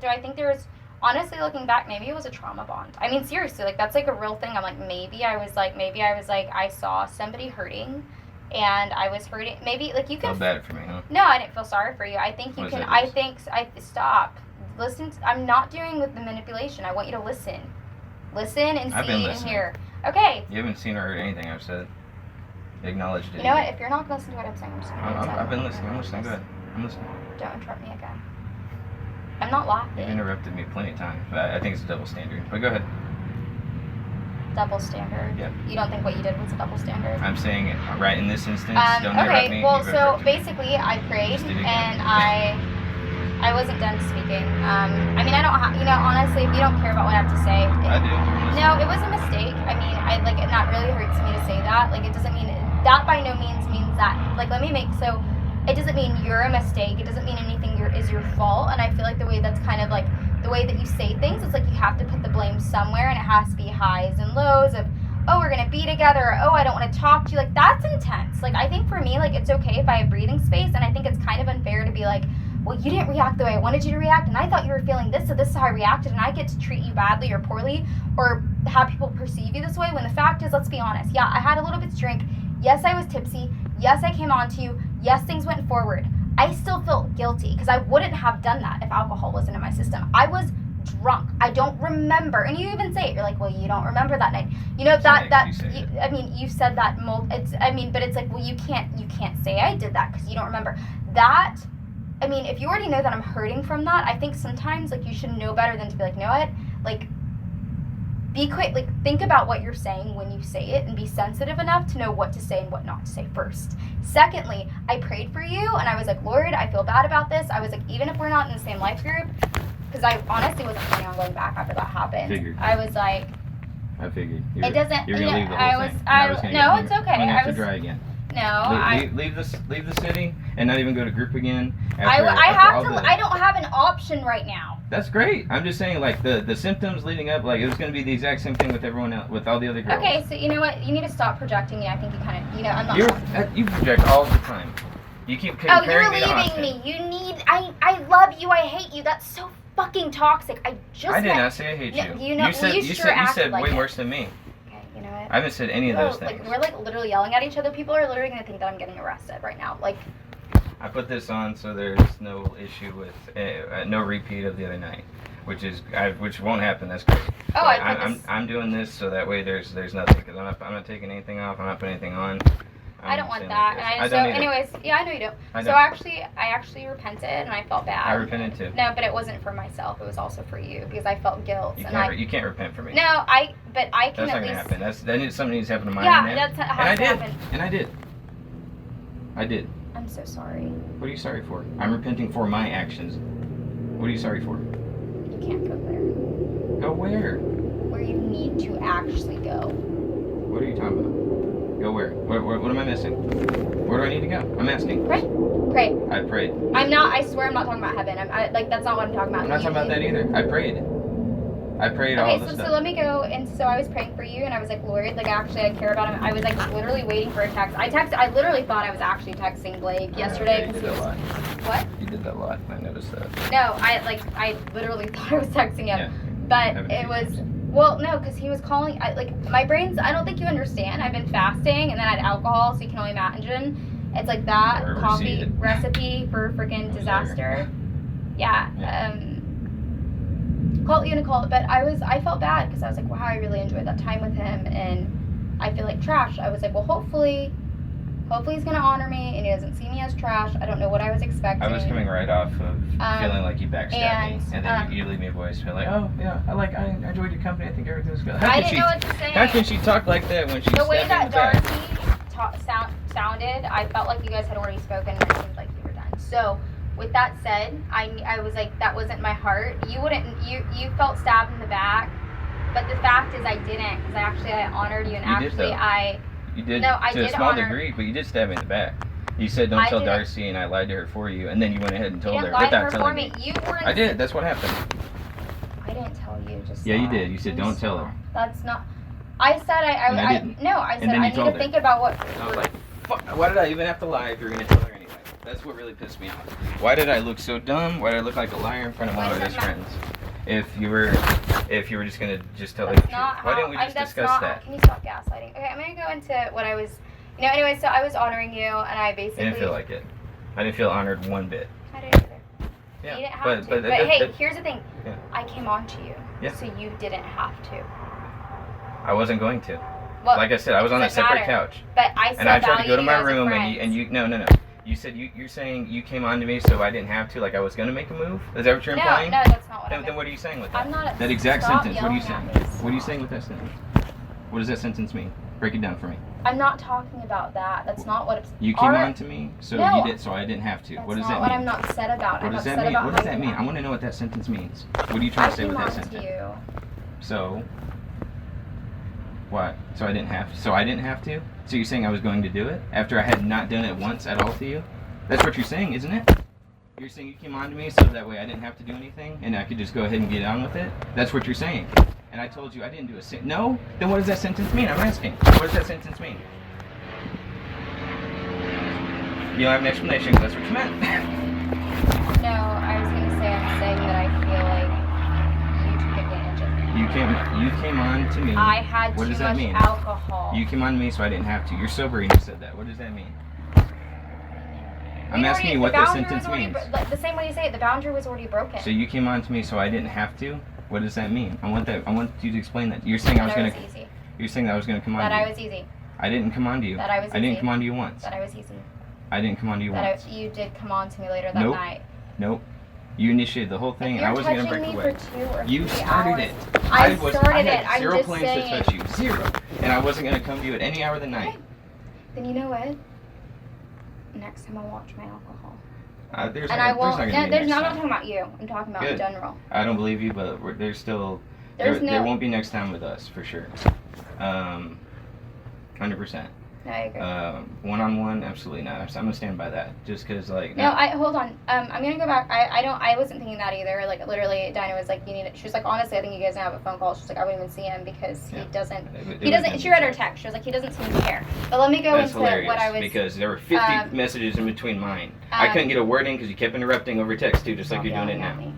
I think there was, honestly, looking back, maybe it was a trauma bond. I mean, seriously, like, that's like a real thing. I'm like, maybe I was like, I saw somebody hurting and I was hurting. Maybe, like, you can. Felt bad for me, huh? No, I didn't feel sorry for you. I think you What can. is I that? think stop. Listen. I'm not doing with the manipulation. I want you to listen. Listen and I've see been and listening. hear. Okay. You haven't seen or heard anything I've said. Acknowledged it. You know what? If you're not gonna listen to what I'm saying, I'm just gonna. I've been listening. I'm listening. Go ahead. I'm listening. Don't interrupt me again. I'm not laughing. You've interrupted me plenty of times, but I think it's a double standard. But go ahead. Double standard. Yeah. You don't think what you did was a double standard? I'm saying right in this instance, don't interrupt me. Well, You've so interrupted me. basically, I prayed Just did it again. and I I wasn't done speaking. I mean, I don't have, honestly, if you don't care about what I have to say. I do. No, it was a mistake. I mean, and that really hurts me to say that. Like, it doesn't mean, that by no means means that, like, it doesn't mean you're a mistake. It doesn't mean anything is your fault. And I feel like the way that's kind of like, the way that you say things, it's like you have to put the blame somewhere, and it has to be highs and lows of, oh, we're gonna be together, or, oh, I don't want to talk to you. Like, that's intense. Like, I think for me, like, it's okay if I have breathing space, and I think it's kind of unfair to be like, well, you didn't react the way I wanted you to react, and I thought you were feeling this, so this is how I reacted, and I get to treat you badly or poorly, or have people perceive you this way, when the fact is, let's be honest, yeah, I had a little bit to drink, yes, I was tipsy, yes, I came on to you, yes, things went forward. I still felt guilty, because I wouldn't have done that if alcohol wasn't in my system. I was drunk. I don't remember. And you even say it. You're like, well, you don't remember that night. I mean, you said that. But it's like, well, you can't say I did that because you don't remember that. I mean, if you already know that I'm hurting from that, I think sometimes, like, you should know better than to be like, you know what, like, be quick, like, think about what you're saying when you say it, and be sensitive enough to know what to say and what not to say first. Secondly, I prayed for you, and I was like, Lord, I feel bad about this. I was like, even if we're not in the same life group, because I honestly wasn't planning on going back after that happened. Figured. I was like, I figured. It doesn't. You're gonna leave the I whole was. thing. No, it's okay. I'm gonna have I to was. try again. No, Leave the city and not even go to group again. I don't have an option right now. That's great. I'm just saying, like, the symptoms leading up, like, it was gonna be the exact same thing with everyone else, with all the other girls. Okay, so you know what? You need to stop projecting me. I think you kind of, I'm not. You project all the time. You keep comparing you're leaving me. You need. I love you. I hate you. That's so fucking toxic. I did not say I hate you. You said like way it. worse than me. Okay, you know what? I haven't said any of those things. Like, we're like literally yelling at each other. People are literally gonna think that I'm getting arrested right now. Like. I put this on so there's no issue with no repeat of the other night, which won't happen. That's great. Oh, I'm doing this so that way there's nothing, because I'm not taking anything off. I'm not putting anything on. I don't want that. I don't either. Anyways, yeah, I know you don't. I actually repented, and I felt bad. I repented too. No, but it wasn't for myself. It was also for you, because I felt guilt. You can't repent for me. No, I can that's at not least. gonna happen. Something needs to happen to my Yeah, end. that's how And it I did. happened. And I did. I did. I'm so sorry. What are you sorry for? I'm repenting for my actions. What are you sorry for? You can't go there. Go where? Where you need to actually go. What are you talking about? Go where? What am I missing? Where do I need to go? I'm asking. Pray. I prayed. I swear I'm not talking about heaven. That's not what I'm talking about. I'm not talking about that either. I prayed all the stuff. So let me go, and so I was praying for you, and I was like, Lord, like, actually, I care about him. I was like literally waiting for a text. I literally thought I was actually texting Blake yesterday. You did that a lot. What? You did that a lot. I noticed that. No, I literally thought I was texting him, Yeah. but it was. Well, no, because he was calling. My brain's. I don't think you understand. I've been fasting, and then I had alcohol, so you can only imagine. It's like that coffee recipe for freaking disaster. Yeah. But I felt bad because I was like, wow, I really enjoyed that time with him, and I feel like trash. I was like, well, hopefully he's gonna honor me, and he doesn't see me as trash. I don't know what I was expecting. I was coming right off of feeling like you backstabbed me, and then you leave me a voice, feel like, oh yeah, I enjoyed your company. I think everything's good. I didn't know what to say. How can she talk like that when she? The way that Darcy sounded, I felt like you guys had already spoken, and it seemed like you were done. So. With that said, I was like, that wasn't my heart. You felt stabbed in the back, but the fact is I didn't, because I honored you, and You did No, I to did a small honor. degree, but you did stab me in the back. You said don't tell Darcy, and I lied to her for you, and then you went ahead and told her without telling me. You weren't. I did. That's what happened. I didn't tell you. Just yeah, you did. You said don't tell her. That's not. I said I didn't. No, I said I need to think about what. I was like, fuck. Why did I even have to lie if you're gonna tell her anyway? That's what really pissed me off. Why did I look so dumb? Why did I look like a liar in front of one of our best friends? If you were just gonna tell her the truth, why didn't we just discuss that? Can you stop gaslighting? Okay, I'm gonna go into what I was. Anyway, so I was honoring you, and I basically. I didn't feel like it. I didn't feel honored one bit. I didn't either. Yeah, you didn't have to. But hey, here's the thing. Yeah. I came on to you, so you didn't have to. I wasn't going to. Well, like I said, I was on a separate couch. But I said and I tried to go to my you room, and you no. You said you're saying you came on to me, so I didn't have to, like I was gonna make a move. Is that what you're implying? No, that's not what I meant. Then what are you saying with that? I'm not. That exact sentence. What are you saying? What are you saying with that sentence? What does that sentence mean? Break it down for me. I'm not talking about that. That's not what it's. You came on to me, so No. you did, so I didn't have to. That's What does not that what mean? I'm not upset about. What I'm does that upset mean? about What how does that you mean? act. I want to know what that sentence means. What are you trying I to say came with on that sentence? to you. So, what? So I didn't have to? So I didn't have to? So you're saying I was going to do it after I had not done it once at all to you? That's what you're saying, isn't it? You're saying you came on to me so that way I didn't have to do anything and I could just go ahead and get on with it? That's what you're saying. And I told you I didn't do a sentence. No? Then what does that sentence mean? I'm asking. What does that sentence mean? You don't have an explanation because that's what you meant. No, I was gonna say I'm saying that I feel like you took advantage of me. You came on to me. I had What too does that much mean? alcohol. You came on to me so I didn't have to. You're sober and you said that. What does that mean? I'm asking you what that sentence means. The same way you say it, the boundary was already broken. So you came on to me so I didn't have to? What does that mean? I want you to explain that. You're saying I was that gonna. was easy. You're saying that I was gonna come on That to I you. was easy. I didn't come on to you. That I was I didn't easy. come on to you once. That I was easy. I didn't come on to you That once. you did come on to me later that Nope. night. Nope. You initiated the whole thing If and I you're wasn't gonna touching break me away. for 2 or 3 You started hours, it. I had started it. I'm 0 just plans saying. to touch you. 0. And I wasn't gonna come to you at any hour of the night. Okay. Then you know what? Next time I'll watch my alcohol. There's And not I gonna- won't. there's not gonna be I'm next not time. talking about you. I'm talking about in Good. general. I don't believe you, but there's still There's there no. won't be next time with us for sure. 100%. No, I agree. One-on-one, absolutely not. I'm gonna stand by that. Just because, like. No, hold on. I'm gonna go back. I wasn't thinking that either. Like literally, Dinah was like, you need it. She was like, honestly, I think you guys need to have a phone call. She's like, I wouldn't even see him because Yeah. he doesn't. It He was doesn't. She read her text. She was like, he doesn't seem to care. But let me go That's into hilarious what I was. because there were 50 messages in between mine. I couldn't get a word in because you kept interrupting over text too, just like Stop you're doing it yelling now. at me.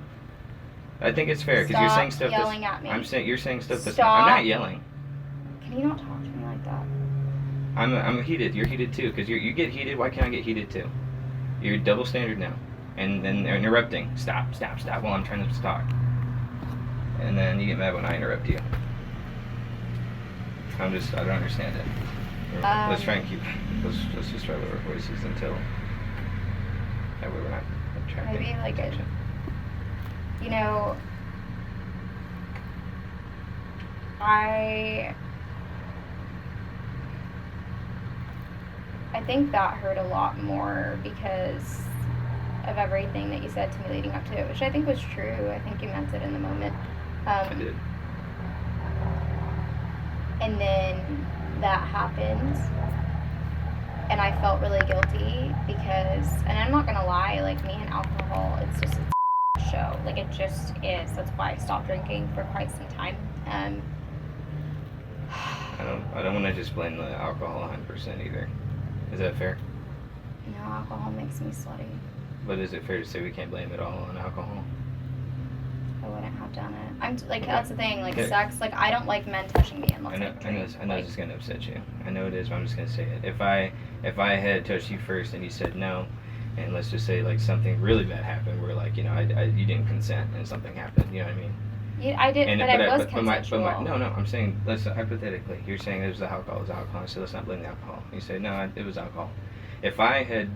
I think it's fair because you're saying Stop stuff yelling at me. you're saying stuff that's. Stop. I'm not yelling. Can you not talk to me like that? I'm heated. You're heated too because you get heated. Why can't I get heated too? You're double standard now, and then they're interrupting. Stop while I'm trying to talk. And then you get mad when I interrupt you. I don't understand it. Let's try and keep. Let's just try to lower voices until. That way we're not attracting Maybe like attention. You know, I think that hurt a lot more because of everything that you said to me leading up to it, which I think was true. I think you meant it in the moment. I did. And then that happened, and I felt really guilty because, and I'm not gonna lie, like me and alcohol, it's just a show. Like it just is. That's why I stopped drinking for quite some time. I don't want to just blame the alcohol 100% either. Is that fair? No, alcohol makes me sweaty. But is it fair to say we can't blame it all on alcohol? I wouldn't have done it. Okay. That's the thing. Like Okay. sex. Like I don't like men touching me unless I know drink. it's gonna upset you. I know it is, but I'm just gonna say it. If I had touched you first and you said no, and let's just say like something really bad happened, where like you didn't consent and something happened, you know what I mean? I did, And but it was consensual. no, I'm saying let's hypothetically. You're saying it was the alcohol, so let's not blame the alcohol. You say no, it was alcohol. If I had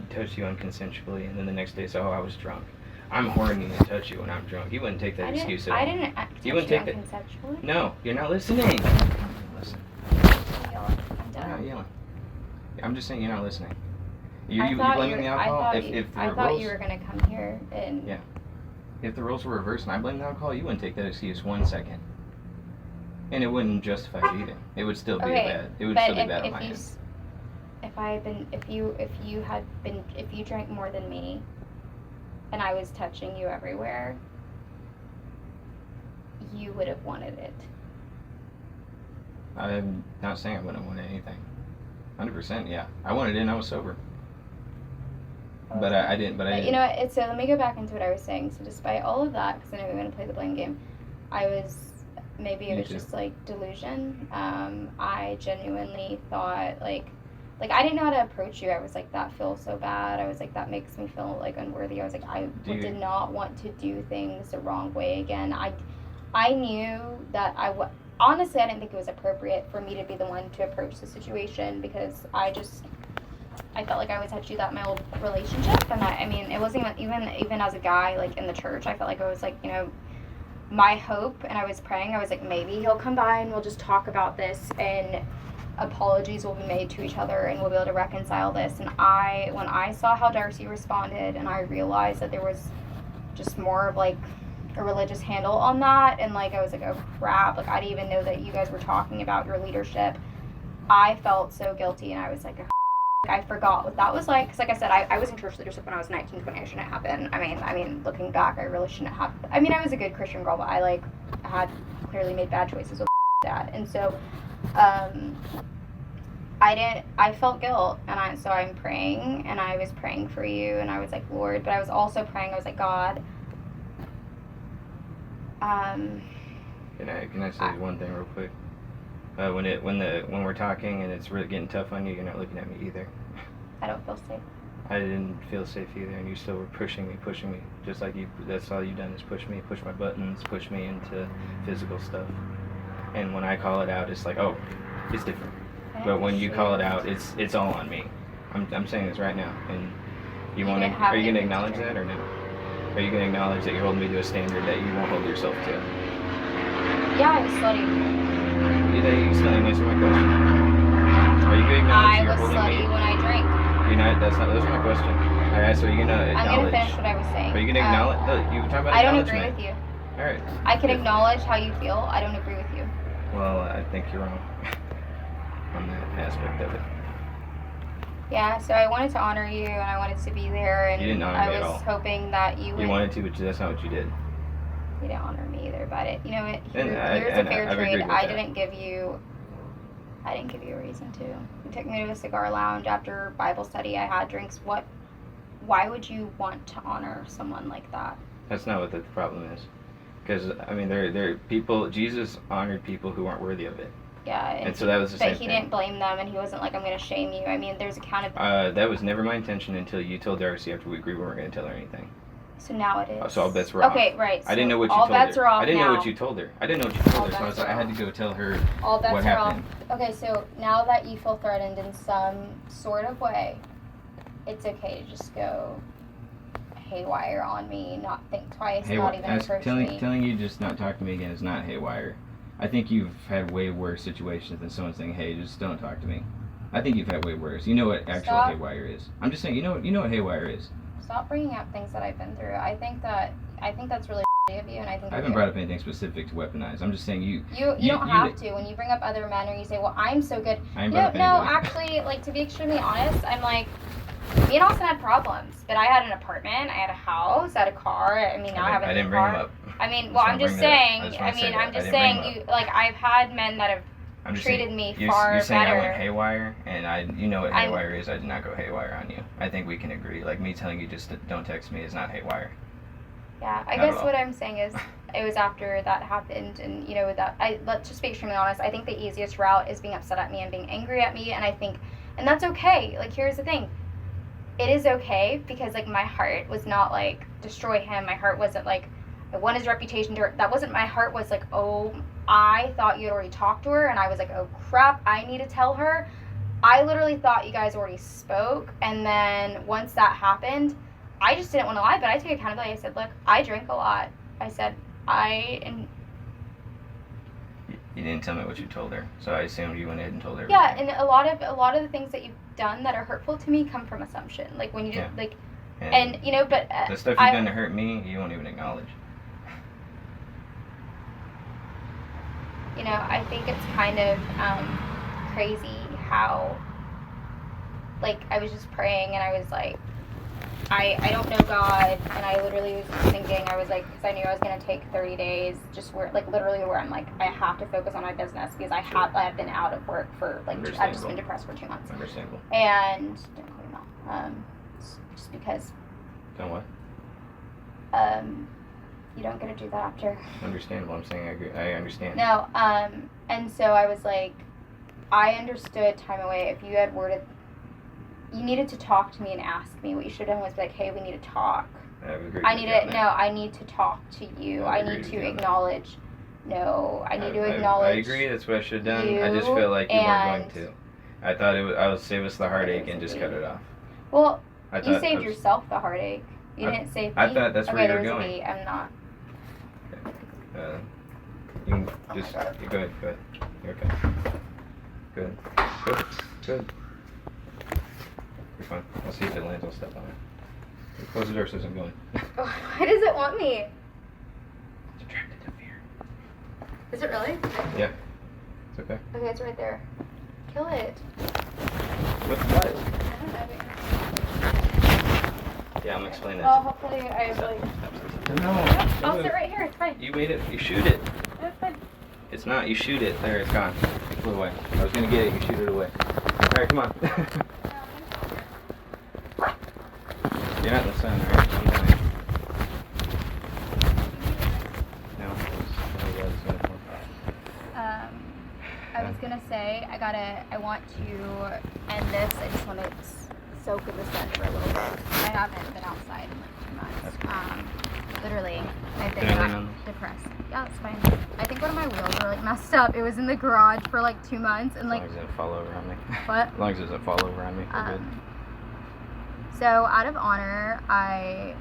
touched you unconsensually and then the next day said, oh, I was drunk. I'm horny to touch you when I'm drunk. You wouldn't take that excuse at all. I didn't touch You wouldn't you take that. consensually. No, you're not listening. Listen. I'm I'm done. not yelling. I'm just saying you're not listening. You thought blaming the alcohol? I thought you were gonna come here and. Yeah. If the roles were reversed and I blame the alcohol, you wouldn't take that excuse 1 second. And it wouldn't justify cheating. It would still be bad. It would still be bad on my end. If you drank more than me, and I was touching you everywhere, you would have wanted it. I'm not saying I wouldn't want anything. 100%, yeah. I wanted it and I was sober. But I didn't. But you know what? So let me go back into what I was saying. So despite all of that, because I know we're going to play the blame game, maybe it was just like delusion. I genuinely thought like I didn't know how to approach you. I was like, that feels so bad. I was like, that makes me feel like unworthy. I was like, I did not want to do things the wrong way again. I knew that honestly, I didn't think it was appropriate for me to be the one to approach the situation because I felt like I always had to do that in my old relationship, and I mean, it wasn't even as a guy, like in the church, I felt like I was like, my hope, and I was praying, I was like, maybe he'll come by and we'll just talk about this, and apologies will be made to each other and we'll be able to reconcile this. And when I saw how Darcy responded and I realized that there was just more of like a religious handle on that, and like I was like, oh crap, like I didn't even know that you guys were talking about your leadership. I felt so guilty, and I was like, I forgot what that was like. Because like I said, I was in church leadership when I was 19, 20. I shouldn't have been. I mean, looking back, I really shouldn't have. I mean, I was a good Christian girl, but I had clearly made bad choices with that. And so, I felt guilt, and so I'm praying, and I was praying for you, and I was like, Lord, but I was also praying, I was like, God, Can I say one thing real quick? When we're talking and it's really getting tough on you, you're not looking at me either. I don't feel safe. I didn't feel safe either, and you still were pushing me, just like you. That's all you've done is push my buttons, push me into physical stuff. And when I call it out, it's like, oh, it's different. But when you call it out, it's all on me. I'm saying this right now, and are you gonna acknowledge that or no? Are you gonna acknowledge that you're holding me to a standard that you won't hold yourself to? Yeah, I was slutty. You still didn't answer my question. Are you gonna acknowledge you're holding me? I was slutty when I drank. That's my question. I asked, are you gonna acknowledge? I'm gonna finish what I was saying. Are you gonna acknowledge? No, you were talking about I don't acknowledgement. agree with you. All right. I can acknowledge how you feel. I don't agree with you. Well, I think you're wrong on that aspect of it. Yeah, so I wanted to honor you, and I wanted to be there, and You didn't honor me at all. I was hoping that you would. You wanted to, but that's not what you did. You didn't honor me either, but you know what? And Here's a fair I've trade. agreed with I that. didn't give you a reason to. You took me to a cigar lounge after Bible study. I had drinks. Why would you want to honor someone like that? That's not what the problem is. Because I mean, there people. Jesus honored people who weren't worthy of it. Yeah. And so that was the same But he thing. didn't blame them, and he wasn't like, I'm going to shame you. I mean, there's accountability. That was never my intention until you told Darcy after we agreed we weren't going to tell her anything. So now it is. So all bets were off. Okay, right. So I didn't know what you all told bets her. are off I didn't now. know what you told her. I didn't know what you All told her, so I bets was like, are I had off. to go tell her All bets what are off. happened. Okay, so now that you feel threatened in some sort of way, it's okay to just go haywire on me, not think twice, not even approach me. Telling you just not talk to me again is not haywire. I think you've had way worse situations than someone saying, hey, just don't talk to me. I think you've had way worse. You know what actual Stop. haywire is. I'm just saying, you know what haywire is. Stop bringing up things that I've been through. I think that's really of you, and I think I haven't brought up anything specific to weaponize. I'm just saying you don't have to. When you bring up other men or you say, well, I'm so good. I ain't No, brought up anybody. actually, like, to be extremely honest, I'm like, me and Austin had problems, but I had an apartment, I had a house, I had a car. I mean, now I have a I new didn't bring car. them up. I mean, well, I'm just saying. I'm just saying. You like, I've had men that have I'm just treated saying, me you're far saying better. I went haywire, and you know what I'm- haywire is. I did not go haywire on you. I think we can agree. Like me telling you just to don't text me is not haywire. Yeah, I Not guess at all. what I'm saying is, it was after that happened, and you know that. Let's just be extremely honest. I think the easiest route is being upset at me and being angry at me, and and that's okay. Like, here's the thing. It is okay because like my heart was not like destroy him. My heart wasn't like I want his reputation to. That wasn't my heart. Was like, oh, I thought you had already talked to her, and I was like, oh crap, I need to tell her. I literally thought you guys already spoke, and then once that happened, I just didn't want to lie, but I took accountability. I said, look, I drink a lot. I said, You didn't tell me what you told her, so I assumed you went ahead and told her. yeah, everything. and a lot of the things that you've done that are hurtful to me come from assumption. Like when you Yeah. like, And and you know, but the stuff you've done to hurt me, you won't even acknowledge. you know, I think it's kind of crazy how, like, I was just praying and I was like, I don't know God, and I literally was thinking, I was like, because I knew I was going to take 30 days, just where, like, literally where I'm like, I have to focus on my business because I've been out of work for, like, I've just been depressed for 2 months. Understandable. And, don't call me mom, just because, Don't what? you don't get to do that after. Understandable. I'm saying I agree. I understand. No, and so I was like, I understood time away. If you had worded, you needed to talk to me and ask me. What you should have done was be like, hey, we need to talk. I need to talk to you. I need to acknowledge. No, I need to acknowledge. I agree. That's what I should have done. I just feel like you weren't going to. I thought I would save us the heartache and just cut it off. Well, you saved yourself the heartache. You didn't save me. I thought that's where you were there's going. a B. I'm not. You can just go ahead. You're okay. Good. Good. Good. You're fine. I'll see if it lands. I'll step on it. Close the door so it isn't going. Why does it want me? It's attracted to fear. Is it really? Yeah. It's okay. Okay, it's right there. Kill it. With what? I don't know. Yeah, I'm gonna explain that. Well, hopefully I have like. No. I'll sit right here. It's fine. You made it. You shoot it. It's fine. It's not. You shoot it. There, it's gone. It flew away. I was gonna get it. You shoot it away. All right, come on. You're not in the sun, right? I'm dying. No, I was gonna say I want to end this. I just want to soak in the sun for a little bit. I haven't been outside in like 2 months. Literally, I've been Can I lean on depressed. Yeah, it's fine. I think one of my wheels were like messed up. It was in the garage for like 2 months, and As like long as it doesn't fall over on me. what? As long as it doesn't fall over on me, we're good. So out of honor, I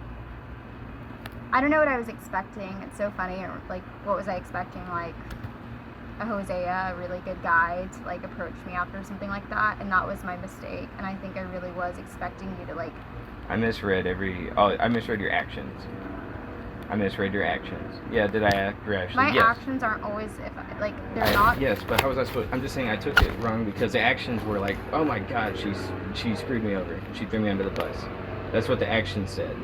don't know what I was expecting. It's so funny. Like, what was I expecting? Like a Hosea, a really good guy, to like approach me after something like that, and that was my mistake. And I think I really was expecting you to like. I misread I misread your actions. I misread your actions. Yeah, did I act rationally? My Yes. actions aren't always they're not. Yes, but how was I supposed? I'm just saying I took it wrong because the actions were like, oh my God, she screwed me over. She threw me under the bus. That's what the actions said.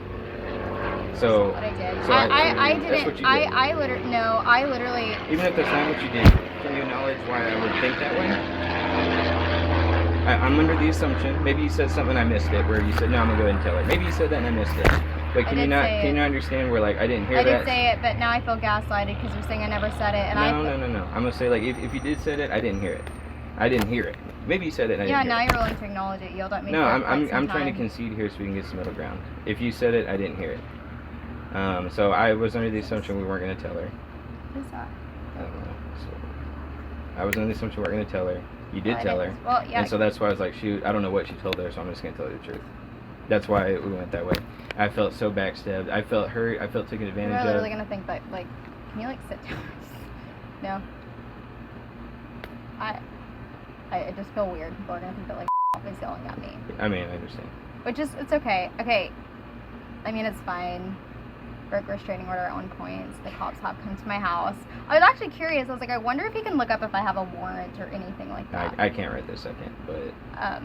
So. What I did. So I that's didn't. what you did. I literally. Even if that's not what you did, can you acknowledge why I would think that way? I'm under the assumption. Maybe you said something I missed it, where you said, "No, I'm gonna go ahead and tell her." Maybe you said that and I missed it. But I can you did not? say Can you it. not understand where like I didn't hear I that? did say it, but now I feel gaslighted because you're saying I never said it, and No. I'm gonna say like if you did said it, I didn't hear it. I didn't hear it. Maybe you said it. And I Yeah, didn't now hear it. you're willing to acknowledge it. You yelled at me. No, for I'm quite some trying to time. concede here so we can get some middle ground. If you said it, I didn't hear it. So I was under the assumption we weren't gonna tell her. What is that? I don't know. So I was under the assumption we weren't gonna tell her. You did Well, I tell her. didn't- Well, yeah. And so that's why I was like, shoot, I don't know what she told her, so I'm just gonna tell her the truth. That's why we went that way. I felt so backstabbed. I felt hurt. I felt taken advantage You're of. literally gonna think that like, can you like sit down? No. I just feel weird. People are gonna think that like is yelling at me, I mean, I understand. which is it's okay. Okay, I mean it's fine. Broke restraining order at one point. So the cops have come to my house. I was actually curious. I was like, I wonder if he can look up if I have a warrant or anything like that. I can't right this second, but I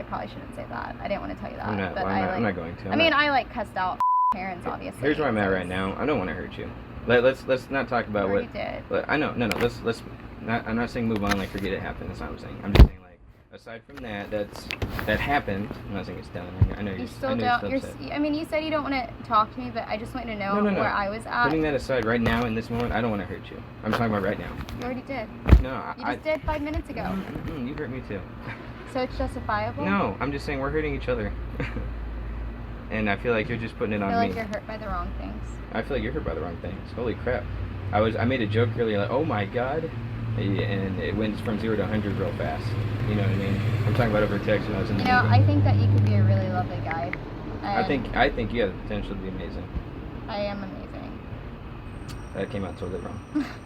probably shouldn't say that. I didn't want to tell you that. I'm not. but Well, I'm not going to. I like cussed out parents, obviously. Here's where I'm at right now. I don't want to hurt you. Let's not talk about Already what. did. But I know. No. Let's not. I'm not saying move on. Like forget it happened. That's not what I'm saying. I'm just saying like aside from that, that happened. I'm not saying it's done. I know You still I know don't. You're still upset. I mean, you said you don't want to talk to me, but I just want you to know No. where I was at. Putting that aside, right now in this moment, I don't want to hurt you. I'm talking about right now. You already did. No, You just did 5 minutes ago. You hurt me too. So it's justifiable. No, I'm just saying we're hurting each other. And I feel like you're just putting it I on feel me. like you're hurt by the wrong things. I feel like you're hurt by the wrong things. Holy crap. I made a joke earlier like, oh my God. And it went from 0 to 100 real fast. You know what I mean? I'm talking about over text when I was in the You know, meeting. I think that you could be a really lovely guy. I think you have the potential to be amazing. I am amazing. That came out totally wrong.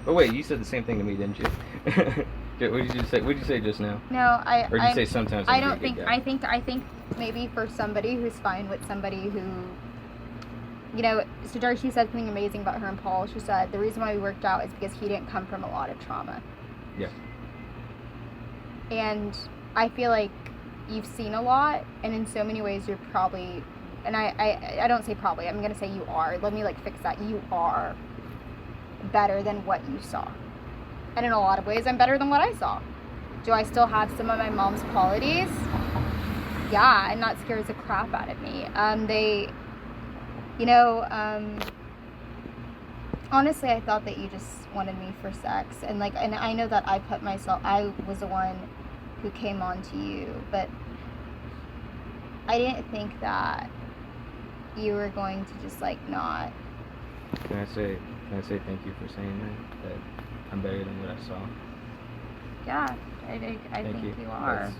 But wait, you said the same thing to me, didn't you? What did you say? What did you say just now? No, Or did you say sometimes? I I'm a don't good think. guy? I think maybe for somebody who's fine with somebody who, you know, so Darcy said something amazing about her and Paul. She said the reason why we worked out is because he didn't come from a lot of trauma. Yeah. And I feel like you've seen a lot, and in so many ways you're probably, and I don't say probably. I'm gonna say you are. Let me like fix that. You are better than what you saw. And in a lot of ways, I'm better than what I saw. Do I still have some of my mom's qualities? Yeah, and that scares the crap out of me. Honestly, I thought that you just wanted me for sex. And I know that I was the one who came on to you, but I didn't think that you were going to just like not. Can I say thank you for saying that I'm better than what I saw? Yeah, I Thank think you. you are.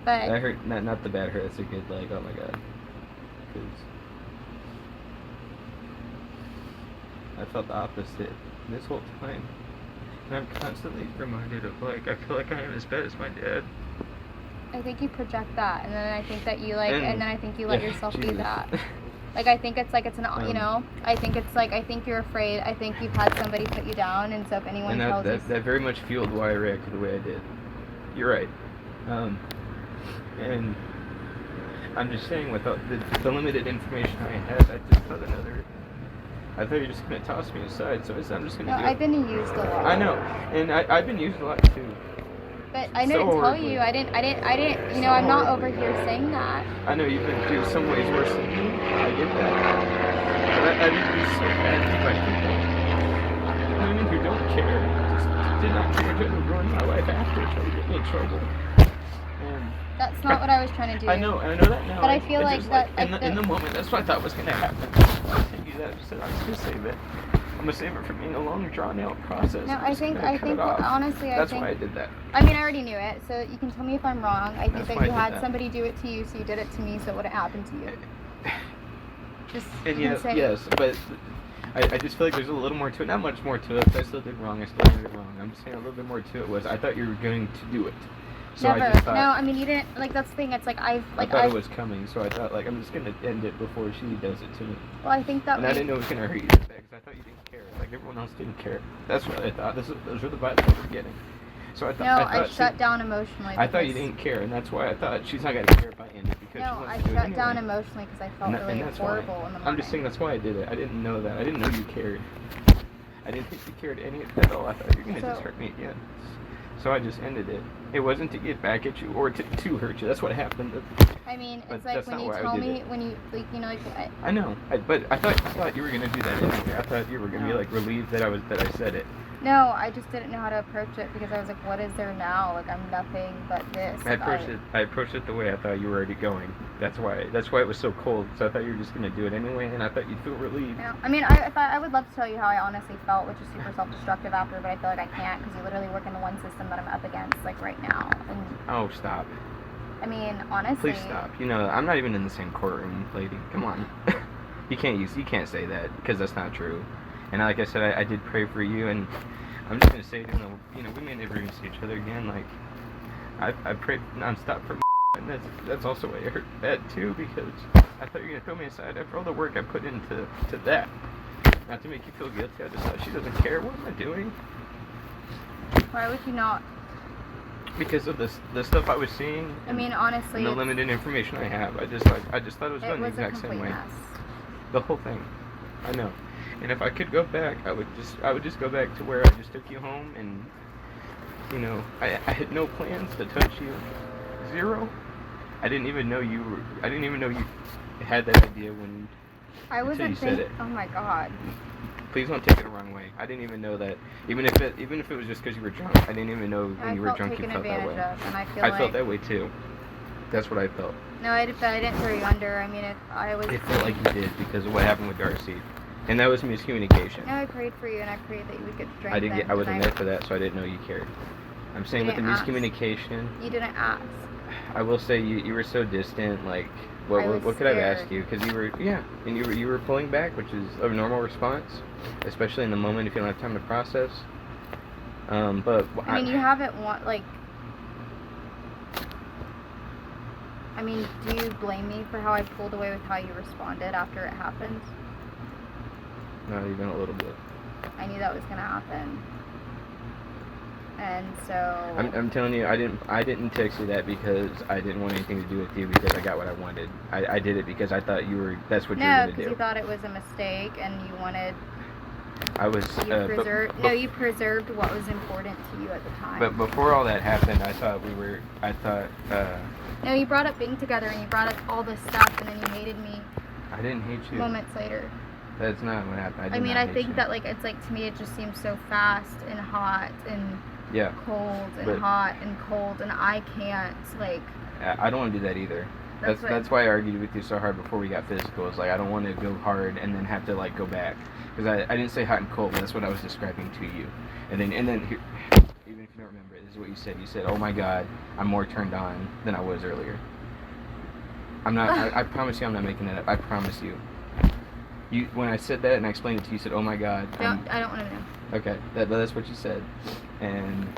That But hurt. Not the bad hurt. It's a good like. Oh my God. 'Cause I felt the opposite this whole time. And I'm constantly reminded of, like, I feel like I am as bad as my dad. I think you project that, and then I think that you like, and then I think you let Yeah, yourself be Jesus. that. Like, I think it's like it's an, you know, I think it's like, I think you're afraid. I think you've had somebody put you down, and so if anyone And tells you, that very much fueled why I reacted the way I did. You're right. And I'm just saying, with the limited information I had, I just thought I thought you were just going to toss me aside, so I'm just going to no, do I've it. been used a lot. I know, and I've been used a lot too. But I So didn't tell horribly. you. I didn't. You know, I'm not over here saying that. I know you've been through some ways worse than me. I get that. But I've been through so badly by people. Women who don't care. Just did not care to ruin my life after, trying to get me in trouble. And That's not what I was trying to do. I know that now. But I feel like just, that- in the moment, that's what I thought was gonna happen. I think you that. I said I was gonna save it. I'm gonna save it from being a long, drawn-out process. No, I'm I just think gonna cut it off. honestly, That's why I did that. I mean, I already knew it, so you can tell me if I'm wrong. I think That's that why I you did had that. somebody do it to you, so you did it to me, so it wouldn't happen to you. Just And you can say, yes, but I just feel like there's a little more to it. Not much more to it. I still did wrong. I still did it wrong. I'm just saying a little bit more to it was I thought you were going to do it. So never. I just thought, No, I mean you didn't. Like that's the thing. It's like I I've thought it was coming, so I thought like I'm just gonna end it before she does it to me. Well, I think that. And I didn't know it was gonna hurt you that bad because I thought you didn't care. Like everyone else didn't care. That's what I thought. Those were the vibes I was getting. So I thought. No, I I shut down emotionally. I thought you because- didn't care, and that's why I thought she's not gonna care if I end it because she No, wants I to do it shut down anyway. emotionally because I felt And really that's horrible why. in the morning. I'm just saying that's why I did it. I didn't know that. I didn't know you cared. I didn't think you cared any at all. I thought you were gonna just hurt me again. So I just ended it. It wasn't to get back at you or to hurt you. That's what happened. I mean, But it's like that's when not you why I tell did me it. when you like you know like I know, but I thought you were gonna do that anyway. I thought you were gonna be No. like relieved that I said it. no, I just didn't know how to approach it because I was like, what is there now? Like I'm nothing but this. I approached it the way I thought you were already going. That's why it was so cold. So I thought you were just gonna do it anyway, and I thought you'd feel relieved. You know, I mean, I would love to tell you how I honestly felt, which is super self-destructive after, but I feel like I can't because you literally work in the one system that I'm up against, like right now. And Oh, stop! I mean, honestly, Please stop. You know, I'm not even in the same courtroom, lady. Come on. You can't say that because that's not true. And like I said, I did pray for you, and I'm just gonna say, you know, we may never even see each other again. Like, I prayed nonstop for, and that's also why it hurt bad too because I thought you were gonna throw me aside after all the work I put into that. Not to make you feel guilty. I just thought she doesn't care. What am I doing? why would you not? Because of the stuff I was seeing. I mean, honestly, And the it's- limited information I have, I just thought it was it done the was a exact same complete way. mess. The whole thing. I know. And if I could go back, I would just go back to where I just took you home and you know, I had no plans to touch you. Zero. I didn't even know you had that idea when I until wasn't you said it. Oh my god. Please don't take it the wrong way. I didn't even know that. Even if it was just because you were drunk, I didn't even know when I you were felt drunk you taken felt that advantage way. of, and I feel I like felt that way too. That's what I felt. no, I didn't throw you under. I mean, if I was. It felt like you did because of what happened with Darcy, and that was miscommunication. No, I prayed for you, and I prayed that you would get strength. I didn't get. then, I wasn't and there for that, so I didn't know you cared. I'm saying with the didn't ask. miscommunication, You didn't ask. I will say you were so distant. Like, I was what could I have scared. asked you? Because you were pulling back, which is a normal response, especially in the moment if you don't have time to process. But I mean, you haven't like. I mean, do you blame me for how I pulled away with how you responded after it happened? not even a little bit. I knew that was gonna happen, and so. I'm telling you, I didn't text you that because I didn't want anything to do with you because I got what I wanted. I did it because I thought that's what you were No, gonna because do. you thought it was a mistake, and you wanted. I was. You preserved. No, you preserved what was important to you at the time. But before all that happened, I thought. No, you brought up being together, and you brought up all this stuff, and then you hated me I didn't hate you. moments later. That's not what happened. I mean, I think you. that like it's like to me it just seems so fast and hot and Yeah, cold and But- hot and cold, and I can't like. I don't want to do that either. That's That's why I argued with you so hard before we got physical. It's like I don't want to go hard and then have to like go back because I didn't say hot and cold. But that's what I was describing to you. And then here, even if you don't remember it, this is what you said. You said, "Oh my God, I'm more turned on than I was earlier." I'm not. I promise you, I'm not making that up. I promise you. You when I said that and I explained it to you, you said, "Oh my God." I don't want to know. Okay, that's what you said, and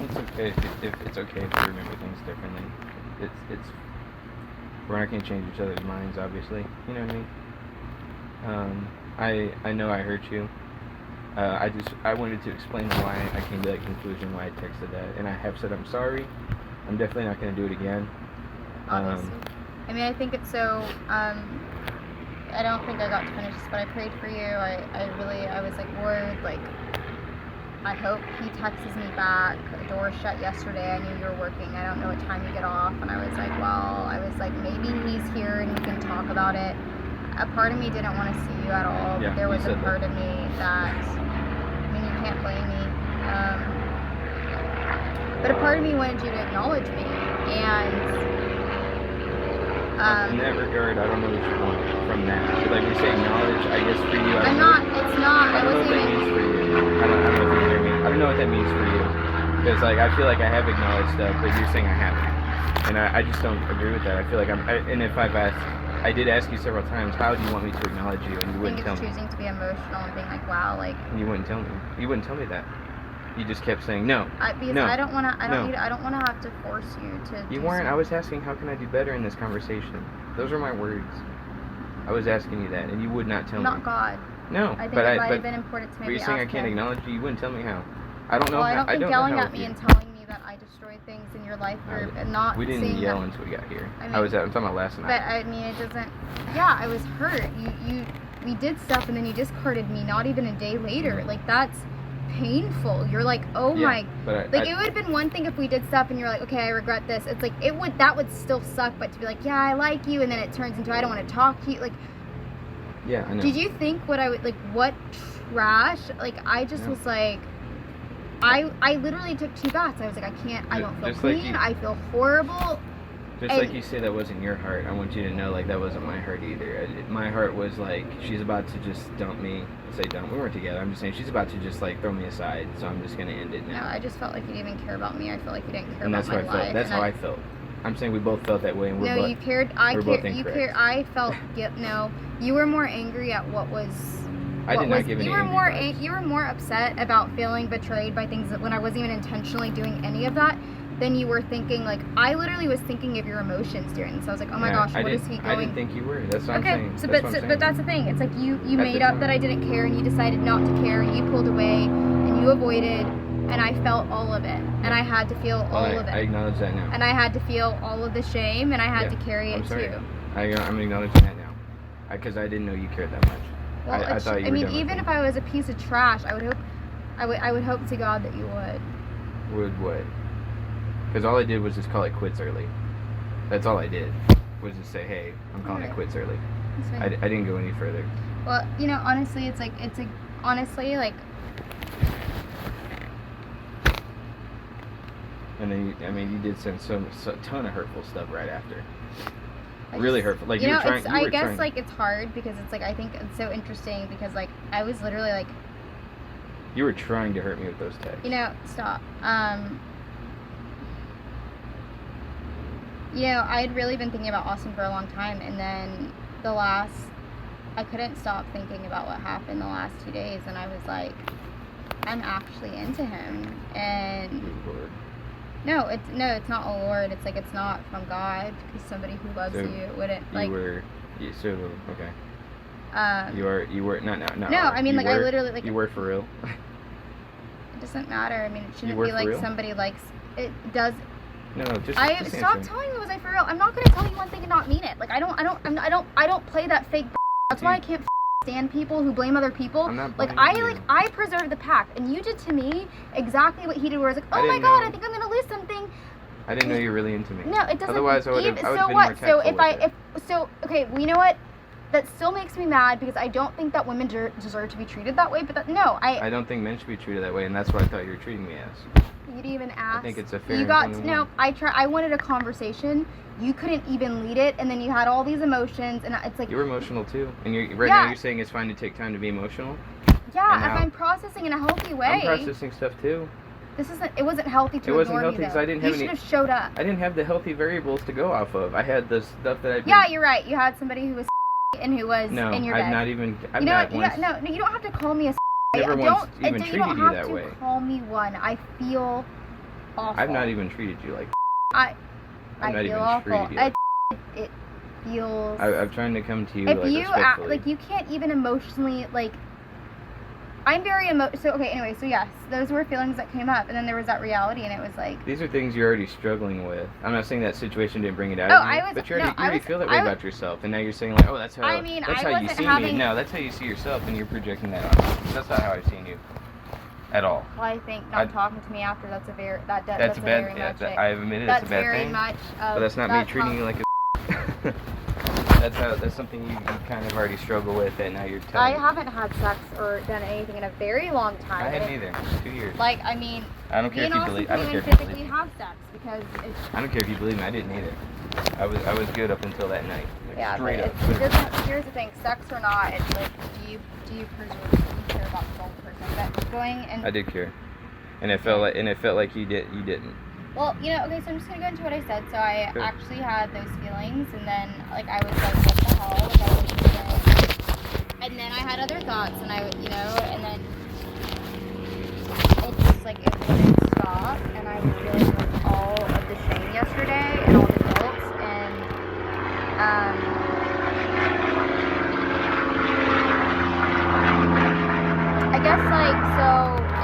it's okay if it's okay if you remember things differently. It's we're not gonna change each other's minds, obviously. You know what I mean? I know I hurt you. I wanted to explain why I came to that conclusion, why I texted that, and I have said I'm sorry. I'm definitely not gonna do it again. Obviously. I mean, I think it's so. I don't think I got to finish this, but I prayed for you. I was like, Lord, like, I hope he texts me back. The door shut yesterday. I knew you were working. I don't know what time you get off. And I was like, maybe he's here and we can talk about it. A part of me didn't want to see you at all. Yeah, but there was a said part of me that, I mean, you can't blame me. But a part of me wanted you to acknowledge me. And in that regard, I don't know what you want from that. Like we say, acknowledge. I guess for you, I'm not. It's not. I don't know what that means for you. I don't know if you hear me. I don't know what that means for you. Because like I feel like I have acknowledged stuff, but you're saying I haven't, and I just don't agree with that. I feel like and if I've asked, I did ask you several times, how do you want me to acknowledge you, and you wouldn't tell me. Choosing to be emotional and being like, wow, like. And you wouldn't tell me. You wouldn't tell me that. You just kept saying no. Because no. I don't want to. I don't no. need. I don't want to have to force you to. You weren't. I was asking, how can I do better in this conversation? Those are my words. I was asking you that, and you would not tell me. Not God. No, I think but it might have been important to maybe. Were you saying I can't acknowledge you? You wouldn't tell me how. I don't know. Well, how, I don't think yelling at me and telling me that I destroy things in your life or not. We didn't yell that, until we got here. I mean, I'm talking about last night. But I mean, it doesn't. Yeah, I was hurt. We did stuff, and then you discarded me. Not even a day later. Like that's painful. You're like, oh yeah, my. But it would have been one thing if we did stuff and you're like, okay, I regret this. It's like that would still suck, but to be like, yeah, I like you, and then it turns into I don't want to talk to you. Like, yeah, I know. Did you think what what trash? Like I just was like, I literally took 2 baths. I was like, I can't. I don't feel clean. I feel horrible. Just like you say that wasn't your heart, I want you to know, like, that wasn't my heart either. My heart was like, she's about to just dump me. Say dump. We weren't together. I'm just saying she's about to just like throw me aside. So I'm just gonna end it now. No, I just felt like you didn't even care about me. I felt like you didn't care and about my life. And that's how I felt. That's how I felt. I'm saying we both felt that way, and we're both. No, you cared. I cared. You incorrect. cared. I felt. No, you were more angry at what was. I did not give any. You were more upset about feeling betrayed by things that when I wasn't even intentionally doing any of that. Then you were thinking, like, I literally was thinking of your emotions during this. I was like, oh my gosh, what is he going? I didn't think you were. That's what I'm saying. But that's the thing. It's like you made up that I didn't care, and you decided not to care, and you pulled away, and you avoided, and I felt all of it, and I had to feel all of it. I acknowledge that now. And I had to feel all of the shame, and I had to carry it too. I'm acknowledging that now, because I didn't know you cared that much. Well, I thought you were done even if I was a piece of trash, I would hope to God that you would. Would what? Because all I did was just call it quits early. That's all I did, was just say, hey, I'm calling it quits early. I didn't go any further. Well, honestly, honestly, like. And then you did send a ton of hurtful stuff right after. Really hurtful. Like you were trying. I guess like it's hard because it's like I think it's so interesting because like I was literally like. You were trying to hurt me with those texts. Stop. I had really been thinking about Austin for a long time, and then I couldn't stop thinking about what happened the last 2 days, and I was like, I'm actually into him, and no, it's not a Lord. It's like it's not from God, because somebody who loves you wouldn't like. Okay. You were not. No, I mean, like I literally like. You were for real. It doesn't matter. I mean, it shouldn't be like somebody likes it does. No, just stop telling me, was I for real? I'm not gonna tell you one thing and not mean it. Like I don't play that fake. That's why I can't stand people who blame other people. I'm not like I preserved the pact, and you did to me exactly what he did. Where I was like, oh my God, I think I'm gonna lose something. I didn't know you were really into me. No, it doesn't. Otherwise, I would have been more tactful okay, well, you know what? That still makes me mad because I don't think that women deserve to be treated that way. But I don't think men should be treated that way, and that's what I thought you were treating me as. You didn't even ask. I think it's a fair. You got I wanted a conversation. You couldn't even lead it, and then you had all these emotions, and it's like you were emotional too. And now you're saying it's fine to take time to be emotional. Yeah, if I'm processing in a healthy way. I'm processing stuff too. It wasn't healthy to It wasn't ignore healthy me, because though. I didn't have You should any. have showed up. I didn't have the healthy variables to go off of. I had the stuff that I. Yeah, you're right. You had somebody who was and who was No, in your I've bed. not even. I've You know not what? once. No, you don't have to call me a Never don't, once even you treated don't you have that to way. call me one. I feel awful. I've not even treated you like. I I've not feel even awful. treated you. Like, It feels. I'm trying to come to you if like you respectfully. like, you can't even emotionally like. I'm very So okay. Anyway, so yes, those were feelings that came up, and then there was that reality, and it was like. These are things you're already struggling with. I'm not saying that situation didn't bring it out Oh, of you, I was- but no, you I already was- feel that I way was- about yourself, and now you're saying like, oh, that's how. I mean, that's I how you wasn't see having- me. No, that's how you see yourself, and you're projecting that on me. That's not how I've seen you, at all. Well, I think not talking to me after that's a very that's That's a bad. very Yeah, much. I've admitted That's it's a bad very thing. much. But that's not me treating you like a. That's something you kind of already struggle with, and now you're telling I me. haven't had sex or done anything in a very long time. I hadn't either. 2 years. Like, I mean, I don't care being if you awesome believe. I to don't you care and if you physically believe. have sex because it's I don't care if you believe me. I didn't either. I was good up until that night. Like, yeah. But straight up. it doesn't. Here's the thing: sex or not, it's like, do you care about the whole person? But going and I did care, and it felt like you didn't. well, you know, okay. So I'm just gonna go into what I said. So I Good. actually had those feelings, and then like I was like, what the hell? Like, I was like, and then I had other thoughts, and and then it just like it wouldn't stop, and I was feeling like all of the shame yesterday and all the guilt, and I guess like so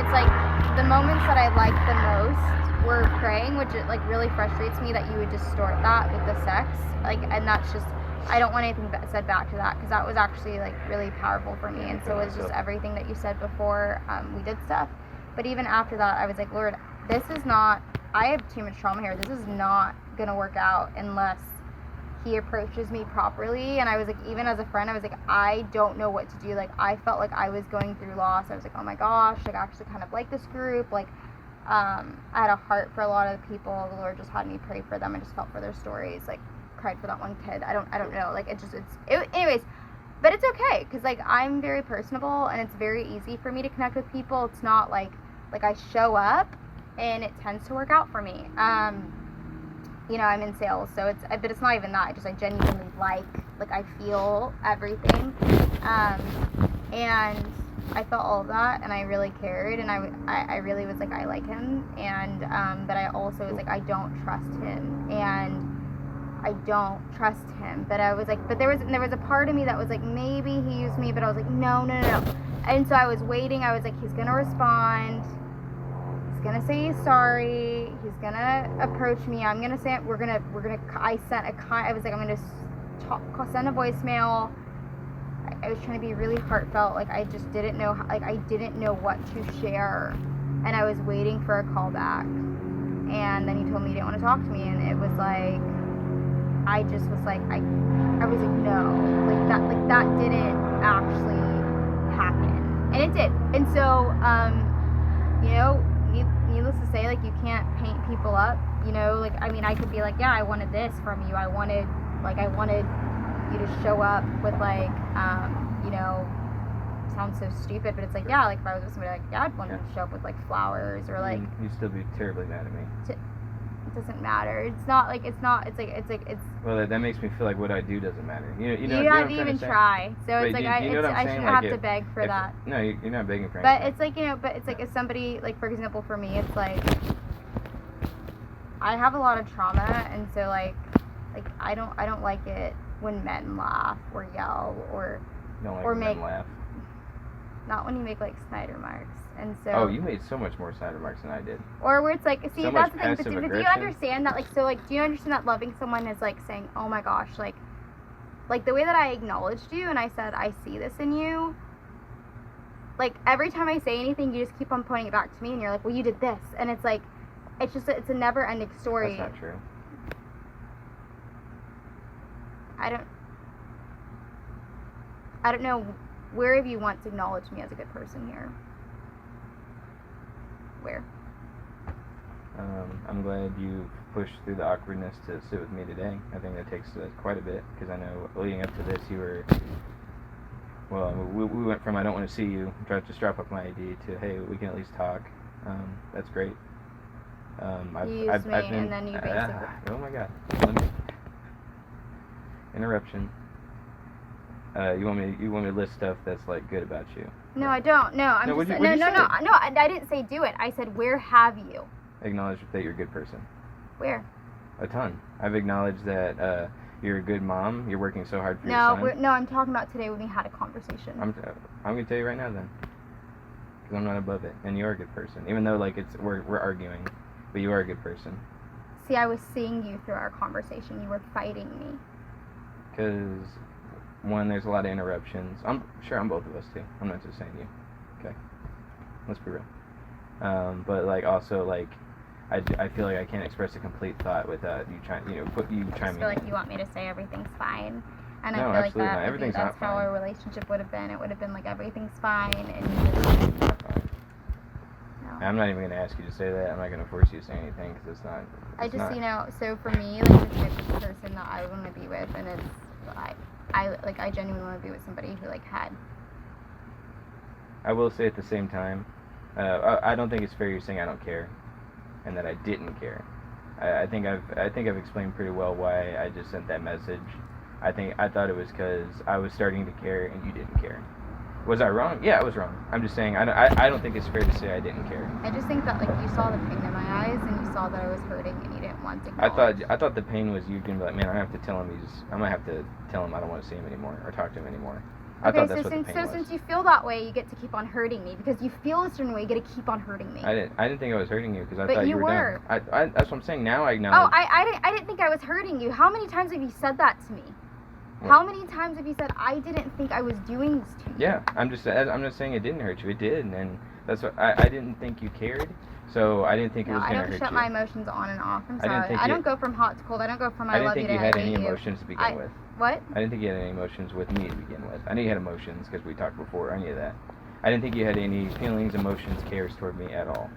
it's like the moments that I liked the most were praying, which it like really frustrates me that you would distort that with the sex, like, and that's just. I don't want anything said back to that because that was actually like really powerful for me, and so was just everything that you said before we did stuff. But even after that, I was like, Lord, this is not. I have too much trauma here. This is not gonna work out unless He approaches me properly. And I was like, even as a friend, I was like, I don't know what to do. Like, I felt like I was going through loss. I was like, oh my gosh, like I actually kind of like this group. Like, I had a heart for a lot of the people. The Lord just had me pray for them. I just felt for their stories. Like. Cried for that one kid. I don't know. Like anyways, but it's okay because like I'm very personable and it's very easy for me to connect with people. It's not like I show up and it tends to work out for me. You know, I'm in sales, so but it's not even that. I genuinely like I feel everything, and I felt all of that, and I really cared, and I really was like I like him, and but I also was like I don't trust him, and I don't trust him. But I was like, but there was a part of me that was like, maybe he used me, but I was like, no. And so I was waiting. I was like, he's gonna respond. He's gonna say he's sorry. He's gonna approach me. I'm gonna say we're gonna. I was like, I'm gonna send a voicemail. I was trying to be really heartfelt. Like I just didn't know. I didn't know what to share, and I was waiting for a call back. And then he told me he didn't want to talk to me, and it was like. I just was like, I was like, no, that didn't actually happen, and it did, and so, you know, needless to say, like, you can't paint people up, you know, like, I mean, I could be like, yeah, I wanted this from you, I wanted you to show up with, like, you know, sounds so stupid, but it's like, yeah, like, if I was with somebody, like, yeah, I'd want to show up with, like, flowers, or, like, You'd still be terribly mad at me. It doesn't matter. It's like Well, that makes me feel like what I do doesn't matter. You know you what have to I'm even trying to say? try. So it's But like you know what I'm I saying? shouldn't Like, have to beg for that. No, you're not begging for But anything. it's like, you know, but it's like if somebody, like, for example, for me, it's like I have a lot of trauma, and so like I don't like it when men laugh or yell or Don't like or when men make- laugh. not when you make like Snyder marks. And so Oh, you made so much more Snyder marks than I did. or where it's like, see, So that's much the thing. But passive do you aggression. understand that? Like, so, like, do you understand that loving someone is like saying, oh my gosh, like the way that I acknowledged you and I said, I see this in you. Like, every time I say anything, you just keep on pointing it back to me, and you're like, well, you did this. And it's like, it's a never-ending story. That's not true. I don't know where have you once acknowledged me as a good person here? Where? I'm glad you pushed through the awkwardness to sit with me today. I think that takes quite a bit, because I know leading up to this you were, well, we went from I don't want to see you, to strap up my ID, to hey, we can at least talk. That's great. You used me, and then you basically. Oh my God. Let me, interruption. You want me to list stuff that's like good about you? No, I don't. No, I'm No, just. what'd you say? No. I didn't say do it. I said where have you? Acknowledge that you're a good person. Where? A ton. I've acknowledged that you're a good mom. You're working so hard for your son. No, I'm talking about today when we had a conversation. I'm gonna tell you right now then, because I'm not above it, and you are a good person. Even though like we're arguing, but you are a good person. See, I was seeing you through our conversation. You were fighting me. Because one, there's a lot of interruptions. I'm sure I'm both of us too. I'm not just saying you. Okay, let's be real. But like also like, I feel like I can't express a complete thought without you trying. You I chiming feel in. like you want me to say everything's fine. And No, I feel like absolutely not. that Everything's that's not how fine. our relationship would have been. It would have been like everything's fine and you just, no. I'm not even gonna ask you to say that. I'm not gonna force you to say anything because it's not. I just, not. so for me, like, the type of person that I want to be with, and it's, I genuinely want to be with somebody who, like, had. I will say at the same time, I don't think it's fair you're saying I don't care, and that I didn't care. I think I've explained pretty well why I just sent that message. I thought it was because I was starting to care and you didn't care. Was I wrong? Yeah, I was wrong. I'm just saying I don't think it's fair to say I didn't care. I just think that, like, you saw the pain in my eyes, and you saw that I was hurting, and you didn't want to I thought the pain was you gonna be like, man, I have to tell him I'm gonna have to tell him I don't want to see him anymore or talk to him anymore. I thought that's what the pain was. Since you feel that way, you get to keep on hurting me because you feel a certain way. You get to keep on hurting me. I didn't think I was hurting you because I But thought you you were. done. That's what I'm saying. Now I acknowledge. Oh, I didn't think I was hurting you. How many times have you said that to me? What? How many times have you said I didn't think I was doing this to you? Yeah, I'm just saying it didn't hurt you. It did, and that's what I didn't think you cared, so I didn't think it was gonna hurt you. I don't shut my emotions on and off. I'm I didn't sorry. think I you- don't go from hot to cold. I don't go from I love you to I I didn't think you had hate any you. emotions to begin with. What? I didn't think you had any emotions with me to begin with. I knew you had emotions because we talked before. I knew that. I didn't think you had any feelings, emotions, cares toward me at all.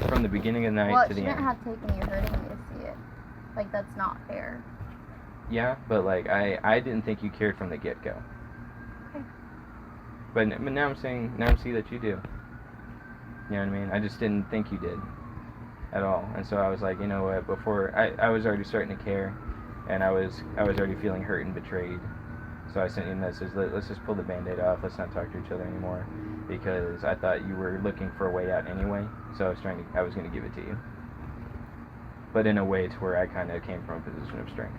From the beginning of the night to the end. Well, it shouldn't have taken you hurting me to see it. Like, that's not fair. Yeah, but like I didn't think you cared from the get-go. Okay. But now I'm seeing that you do. You know what I mean? I just didn't think you did at all. And so I was like, you know what, before I was already starting to care, and I was already feeling hurt and betrayed. So I sent you a message, let's just pull the Band-Aid off, let's not talk to each other anymore, because I thought you were looking for a way out anyway. So I was going to give it to you. But in a way to where I kind of came from a position of strength.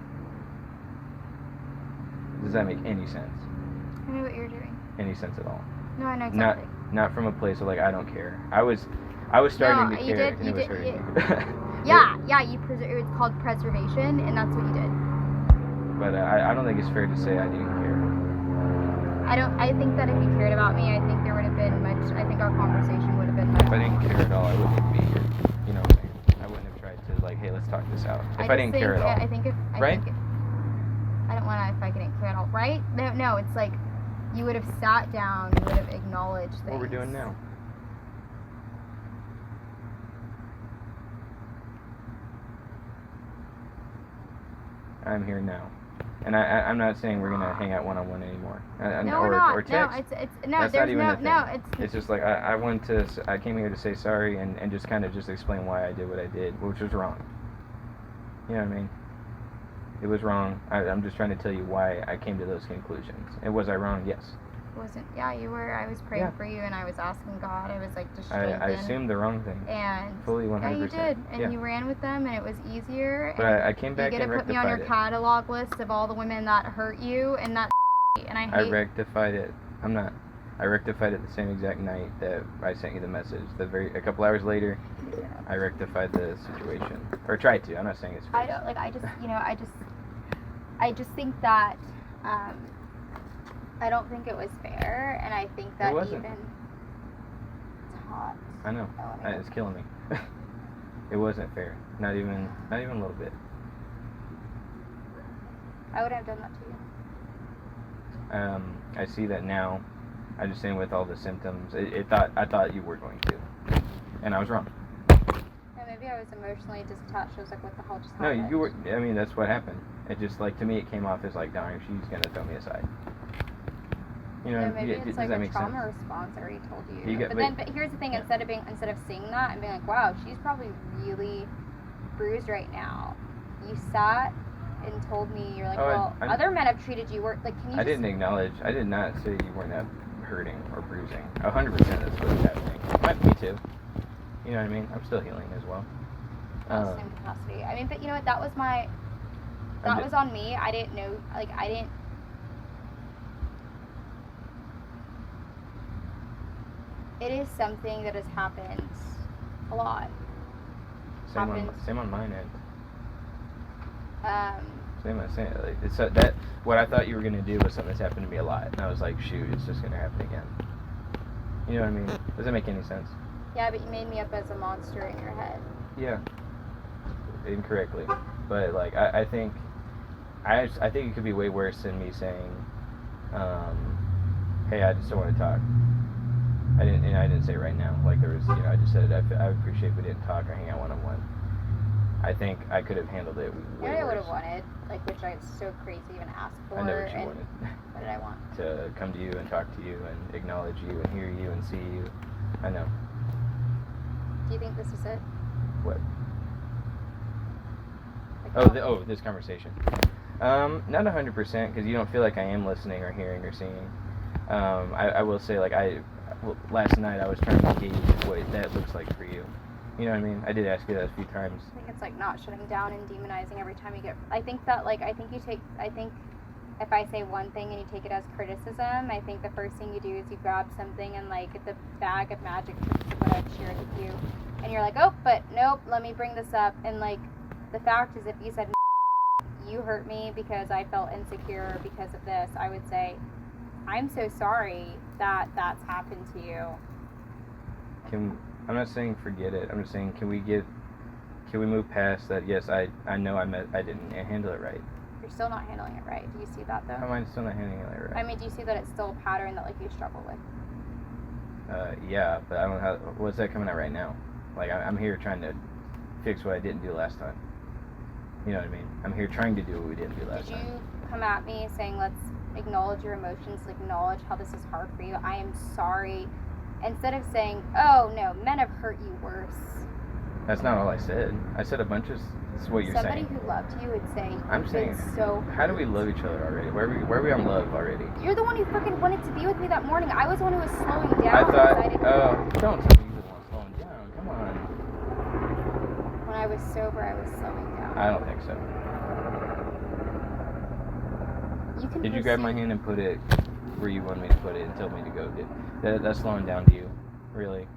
Does that make any sense? I know what you're doing. Any sense at all? No, I know exactly. Not from a place of like I don't care. I was starting to care and it was hurting you. Yeah, it's called preservation, and that's what you did. But I don't think it's fair to say I didn't care. I think that if you cared about me, I think there would have been I think our conversation would have been much. If I didn't care at all, I wouldn't be here. You know what I mean? I wouldn't have tried to like, hey, let's talk this out. If I didn't care at all. I don't want to if I didn't care at all, right? No, it's like you would have sat down, you would have acknowledged things. What we're doing now. I'm here now. And I'm not saying we're gonna hang out one-on-one anymore. No, or, we're not. Or text. No, it's no. That's There's not even no. a thing. It's It's just like I came here to say sorry and just kind of just explain why I did what I did, which was wrong. You know what I mean? It was wrong. I'm just trying to tell you why I came to those conclusions. And was I wrong? Yes. wasn't. Yeah, you were. I was praying for you, and I was asking God. I was like, just strengthen. I assumed the wrong thing. And fully 100%. yeah, you did, and yeah. you ran with them, and it was easier. But I came back you get and to put me on rectified your it. catalog list of all the women that hurt you, and that. And I hate. I rectified it. I rectified it the same exact night that I sent you the message. A couple hours later, Yeah. I rectified the situation, or tried to. I'm not saying it's. I don't like. I just think that. I don't think it was fair, and I think that It wasn't. even. It's hot. I know. Oh, my It's killing me. It wasn't fair. Not even a little bit. I would have done that to you. I see that now. I just saying with all the symptoms. I thought you were going to, and I was wrong. Yeah, maybe I was emotionally detached. I was like, what the hell just No, happened? you were. I mean, that's what happened. It just like to me, it came off as like, darn, she's gonna throw me aside. You know, Yeah, maybe does it's that like a make trauma sense? response I already told you. You get- But here's the thing: yeah. instead of seeing that and being like, "Wow, she's probably really bruised right now," you sat and told me, you're like, Oh, "Well, I- other men have treated you worse." Like, can you? I didn't acknowledge. I did not say you weren't hurting or bruising. 100% that's what's happening. Me too. You know what I mean? I'm still healing as well. Same capacity. I mean, but you know what? That was on me. I didn't know. Like, I didn't. It is something that has happened a lot. happens. Same on mine end. Um, Same like it's that what I thought you were gonna do was something that's happened to me a lot, and I was like, shoot, it's just gonna happen again. You know what I mean? Does that make any sense? yeah, but you made me up as a monster in your head. Yeah. Incorrectly, but like I think it could be way worse than me saying, hey, I just don't want to talk. I didn't say it right now. Like there was, I just said I would appreciate if we didn't talk or hang out one-on-one. I think I could have handled it way What I would have worse. wanted, like, which I was so crazy to even ask for. I know what you and wanted. What did I want? To come to you and talk to you and acknowledge you and hear you and see you. I know. Do you think this is it? What? Like, This conversation. Not 100% because you don't feel like I am listening or hearing or seeing. I will say last night I was trying to gauge what that looks like for you. You know what I mean? I did ask you that a few times. I think it's like not shutting down and demonizing every time you get. I think if I say one thing and you take it as criticism, I think the first thing you do is you grab something and like the bag of magic tricks of what I've shared with you, and you're like, oh, but nope, let me bring this up. And like, the fact is, if you said you hurt me because I felt insecure because of this, I would say, I'm so sorry that that's happened to you. I'm not saying forget it. I'm just saying can we move past that? Yes, I know I didn't handle it right. You're still not handling it right. Do you see that though? How am I still not handling it right? I mean, do you see that it's still a pattern that like you struggle with? Yeah, but I don't know what's that coming out right now? Like I'm here trying to fix what I didn't do last time. You know what I mean? I'm here trying to do what we didn't do last Did time. you come at me saying, let's acknowledge your emotions, acknowledge how this is hard for you, I am sorry, instead of saying, oh no, men have hurt you worse? That's not all I said. I said a bunch of. That's what you're Somebody saying. who loved you would say, I'm you've saying, been so how do we love each other already? Where are we on love already? You're the one who freaking wanted to be with me that morning. I was the one who was slowing down. I thought, because don't tell me you want to slow him down. Come on. when I was sober, I was slowing down. I don't think so. You can Did you grab my proceed. hand and put it where you wanted me to put it and tell me to go? That's slowing down to you, really?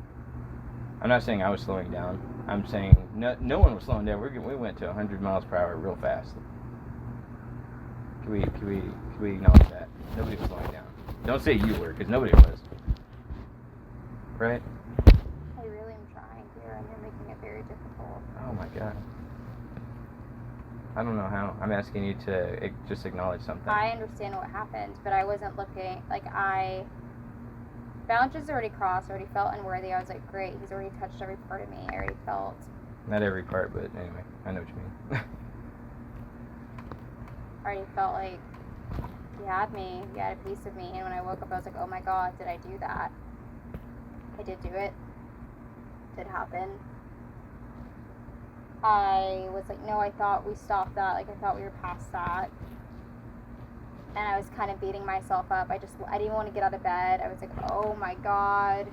I'm not saying I was slowing down. I'm saying no one was slowing down. We went to 100 miles per hour real fast. Can we acknowledge that? Nobody was slowing down. Don't say you were, because nobody was. Right? I really am trying here, and you're making it very difficult. Oh my God. I don't know how. I'm asking you to just acknowledge something. I understand what happened, but I wasn't looking, boundaries already crossed, already felt unworthy. I was like, great, he's already touched every part of me. I already felt. Not every part, but anyway, I know what you mean. I already felt like he had me, he had a piece of me, and when I woke up, I was like, oh my God, did I do that? I did do it. It did happen. I was like, no, I thought we stopped that. Like, I thought we were past that. And I was kind of beating myself up. I didn't want to get out of bed. I was like, oh my God.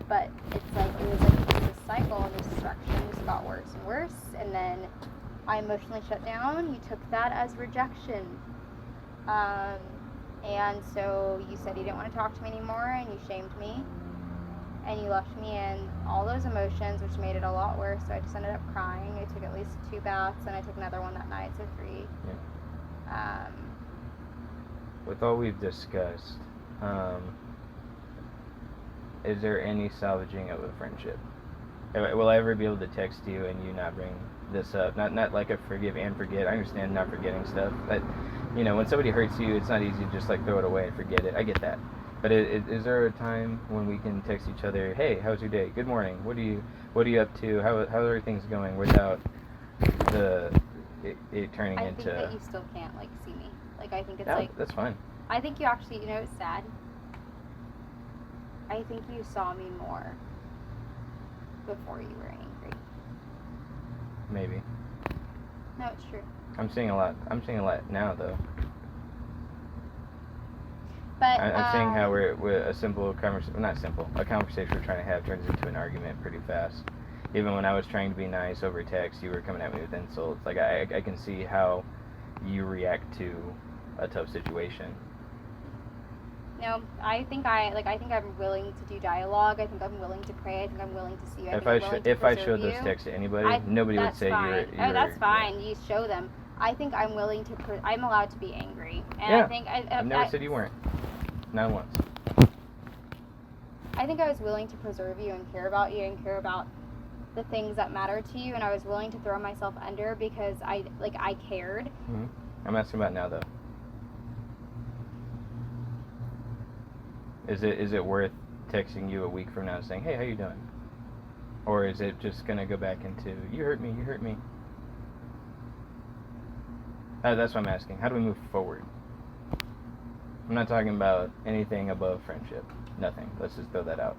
But it was a cycle, and this destruction just got worse and worse. And then I emotionally shut down. You took that as rejection. And so you said you didn't want to talk to me anymore, and you shamed me. And you left me in all those emotions, which made it a lot worse. So I just ended up crying. I took at least 2 baths, and I took another one that night, so 3. Yeah. With all we've discussed, is there any salvaging of a friendship? Will I ever be able to text you and you not bring this up? Not like a forgive and forget. I understand not forgetting stuff, but when somebody hurts you, it's not easy to just like throw it away and forget it. I get that. But is there a time when we can text each other, hey, how's your day? Good morning. What are you up to? How are things going? Without it turning I into. think that you still can't see me. I think it's No, that's fine. I think you actually, it's sad. I think you saw me more before you were angry. Maybe. No, it's true. I'm seeing a lot now, though. But I'm seeing how we're a simple conversation, not simple, a conversation we're trying to have turns into an argument pretty fast. Even when I was trying to be nice over text, you were coming at me with insults. Like, I can see how you react to a tough situation. No, I think I'm willing to do dialogue. I think I'm willing to pray. I think I'm willing to see you. If I showed those texts to anybody, nobody would say fine. you're that's fine. You show them. I think I'm willing to. I'm allowed to be angry, and Yeah. I think I've never said you weren't. Not once. I think I was willing to preserve you and care about you and care about the things that matter to you, and I was willing to throw myself under because I cared. Mm-hmm. I'm asking about now, though. Is it worth texting you a week from now saying, hey, how you doing? Or is it just going to go back into, you hurt me. That's what I'm asking. How do we move forward? I'm not talking about anything above friendship. Nothing. Let's just throw that out.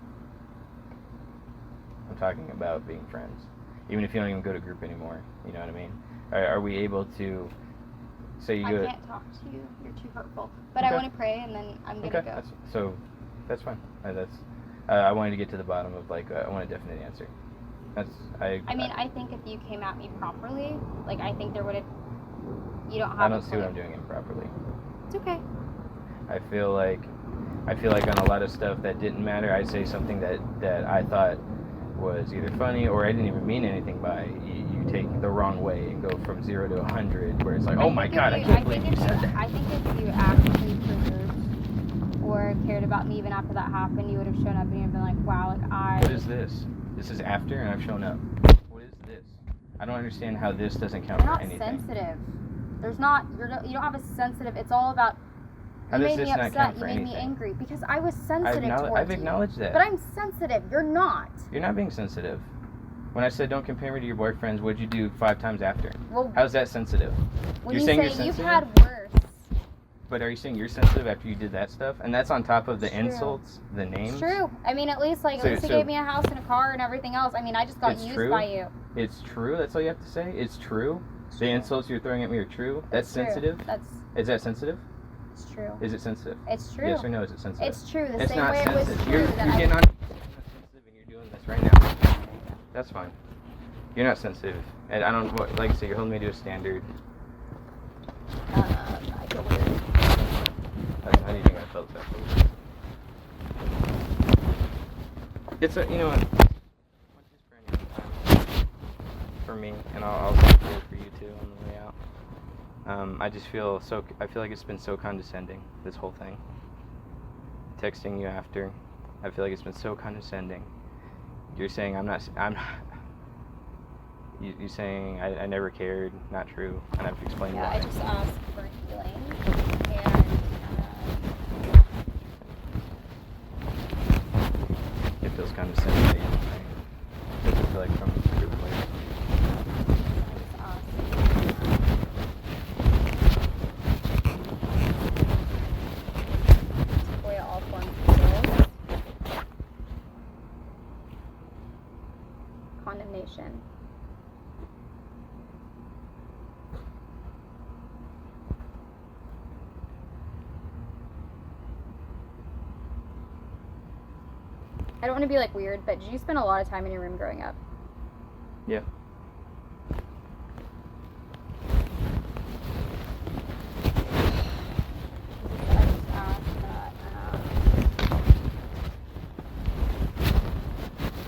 I'm talking about being friends. Even if you don't even go to group anymore. You know what I mean? Are we able to say you go... I can't talk to you. You're too hurtful. But Okay. I want to pray, and then I'm going to go. That's fine. I wanted to get to the bottom of, I want a definite answer. I think if you came at me properly, I think there would have... You don't have I don't see what I'm doing improperly. It's okay. I feel like on a lot of stuff that didn't matter, I say something that I thought was either funny or I didn't even mean anything by. You take the wrong way and go from 0 to 100, where it's like, oh my God, I can't believe you said that. I think if you actually preserved or cared about me even after that happened, you would have shown up and you'd have been like, wow, What is this? This is after and I've shown up. What is this? I don't understand how this doesn't count You're for not anything. sensitive. You don't have a sensitive, it's all about... How You does made this me not upset. count You for made me anything? angry because I was sensitive towards I've you. acknowledged that. But I'm sensitive. You're not. You're not being sensitive. When I said don't compare me to your boyfriends, what'd you do 5 times after? Well, How's that sensitive? when You're you saying say you're sensitive? you've had worse. But are you saying you're sensitive after you did that stuff? And that's on top of the True. insults, the names? It's true. I mean, at least So- you gave me a house and a car and everything else. I mean, I just got It's used true? by you. It's true? That's all you have to say? It's true? The insults you're throwing at me are true? That's It's true. sensitive? Is that sensitive? It's true. Is it sensitive? It's true. Yes or no, is it sensitive? It's true. The It's same not way it was sensitive. true You're that getting on. It's not sensitive and you're doing this right now. That's fine. You're not sensitive. And I don't, like I said, you're holding me to a standard. I feel weird. How do you think I felt that? It's you know what? One just for any time. For me, and I'll say it for you too on the way out. I feel like it's been so condescending, this whole thing. Texting you after, I feel like it's been so condescending. You're saying you're saying I never cared, not true, and I've explained Yeah, why. I just asked for healing, and It feels condescending to you, right? Does it feel like from a good place? take away all forms of guilt, condemnation. I don't want to be weird, but did you spend a lot of time in your room growing up? Yeah. I just asked that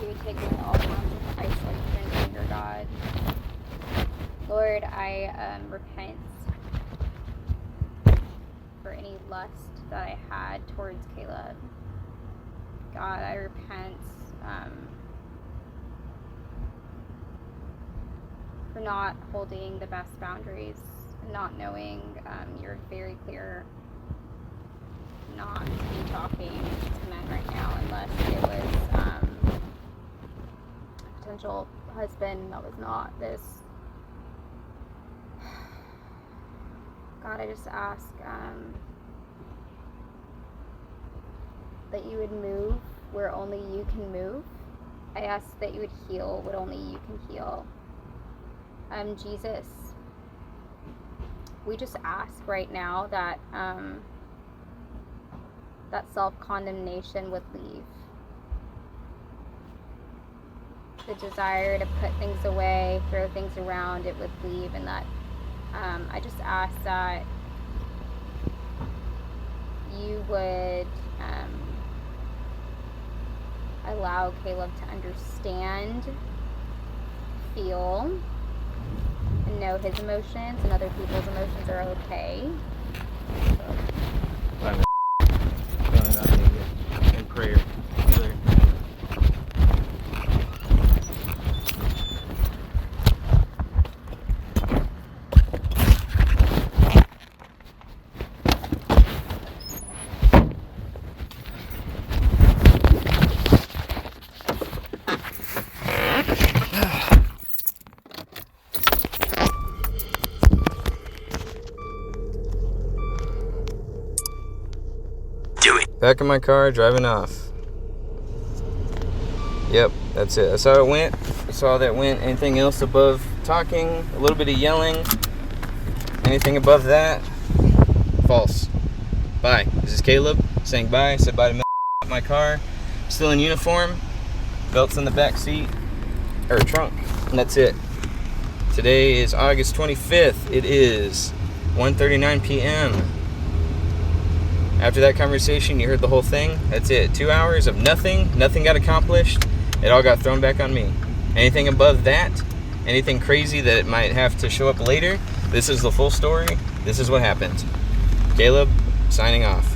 you would take away all forms of isolation and anger, God. Lord, I repent for any lust that I had towards Caleb. God, I repent for not holding the best boundaries, not knowing you're very clear not to be talking to men right now unless it was a potential husband that was not this. God, I just ask that you would move where only you can move. I ask that you would heal what only you can heal. Jesus, we just ask right now that that self-condemnation would leave. The desire to put things away, throw things around, it would leave, and that I just ask that you would allow Caleb to understand, feel, and know his emotions, and other people's emotions are okay. In prayer. Either. Back in my car, driving off. Yep, that's it. That's how it went. That's how that went. Anything else above talking, a little bit of yelling, anything above that, false. Bye. This is Caleb saying bye. Said bye to my car. Still in uniform. Belts in the back seat, or trunk, and that's it. Today is August 25th. It is 1:39 p.m. After that conversation, you heard the whole thing. That's it. 2 hours of nothing. Nothing got accomplished. It all got thrown back on me. Anything above that, anything crazy that it might have to show up later, this is the full story. This is what happened. Caleb, signing off.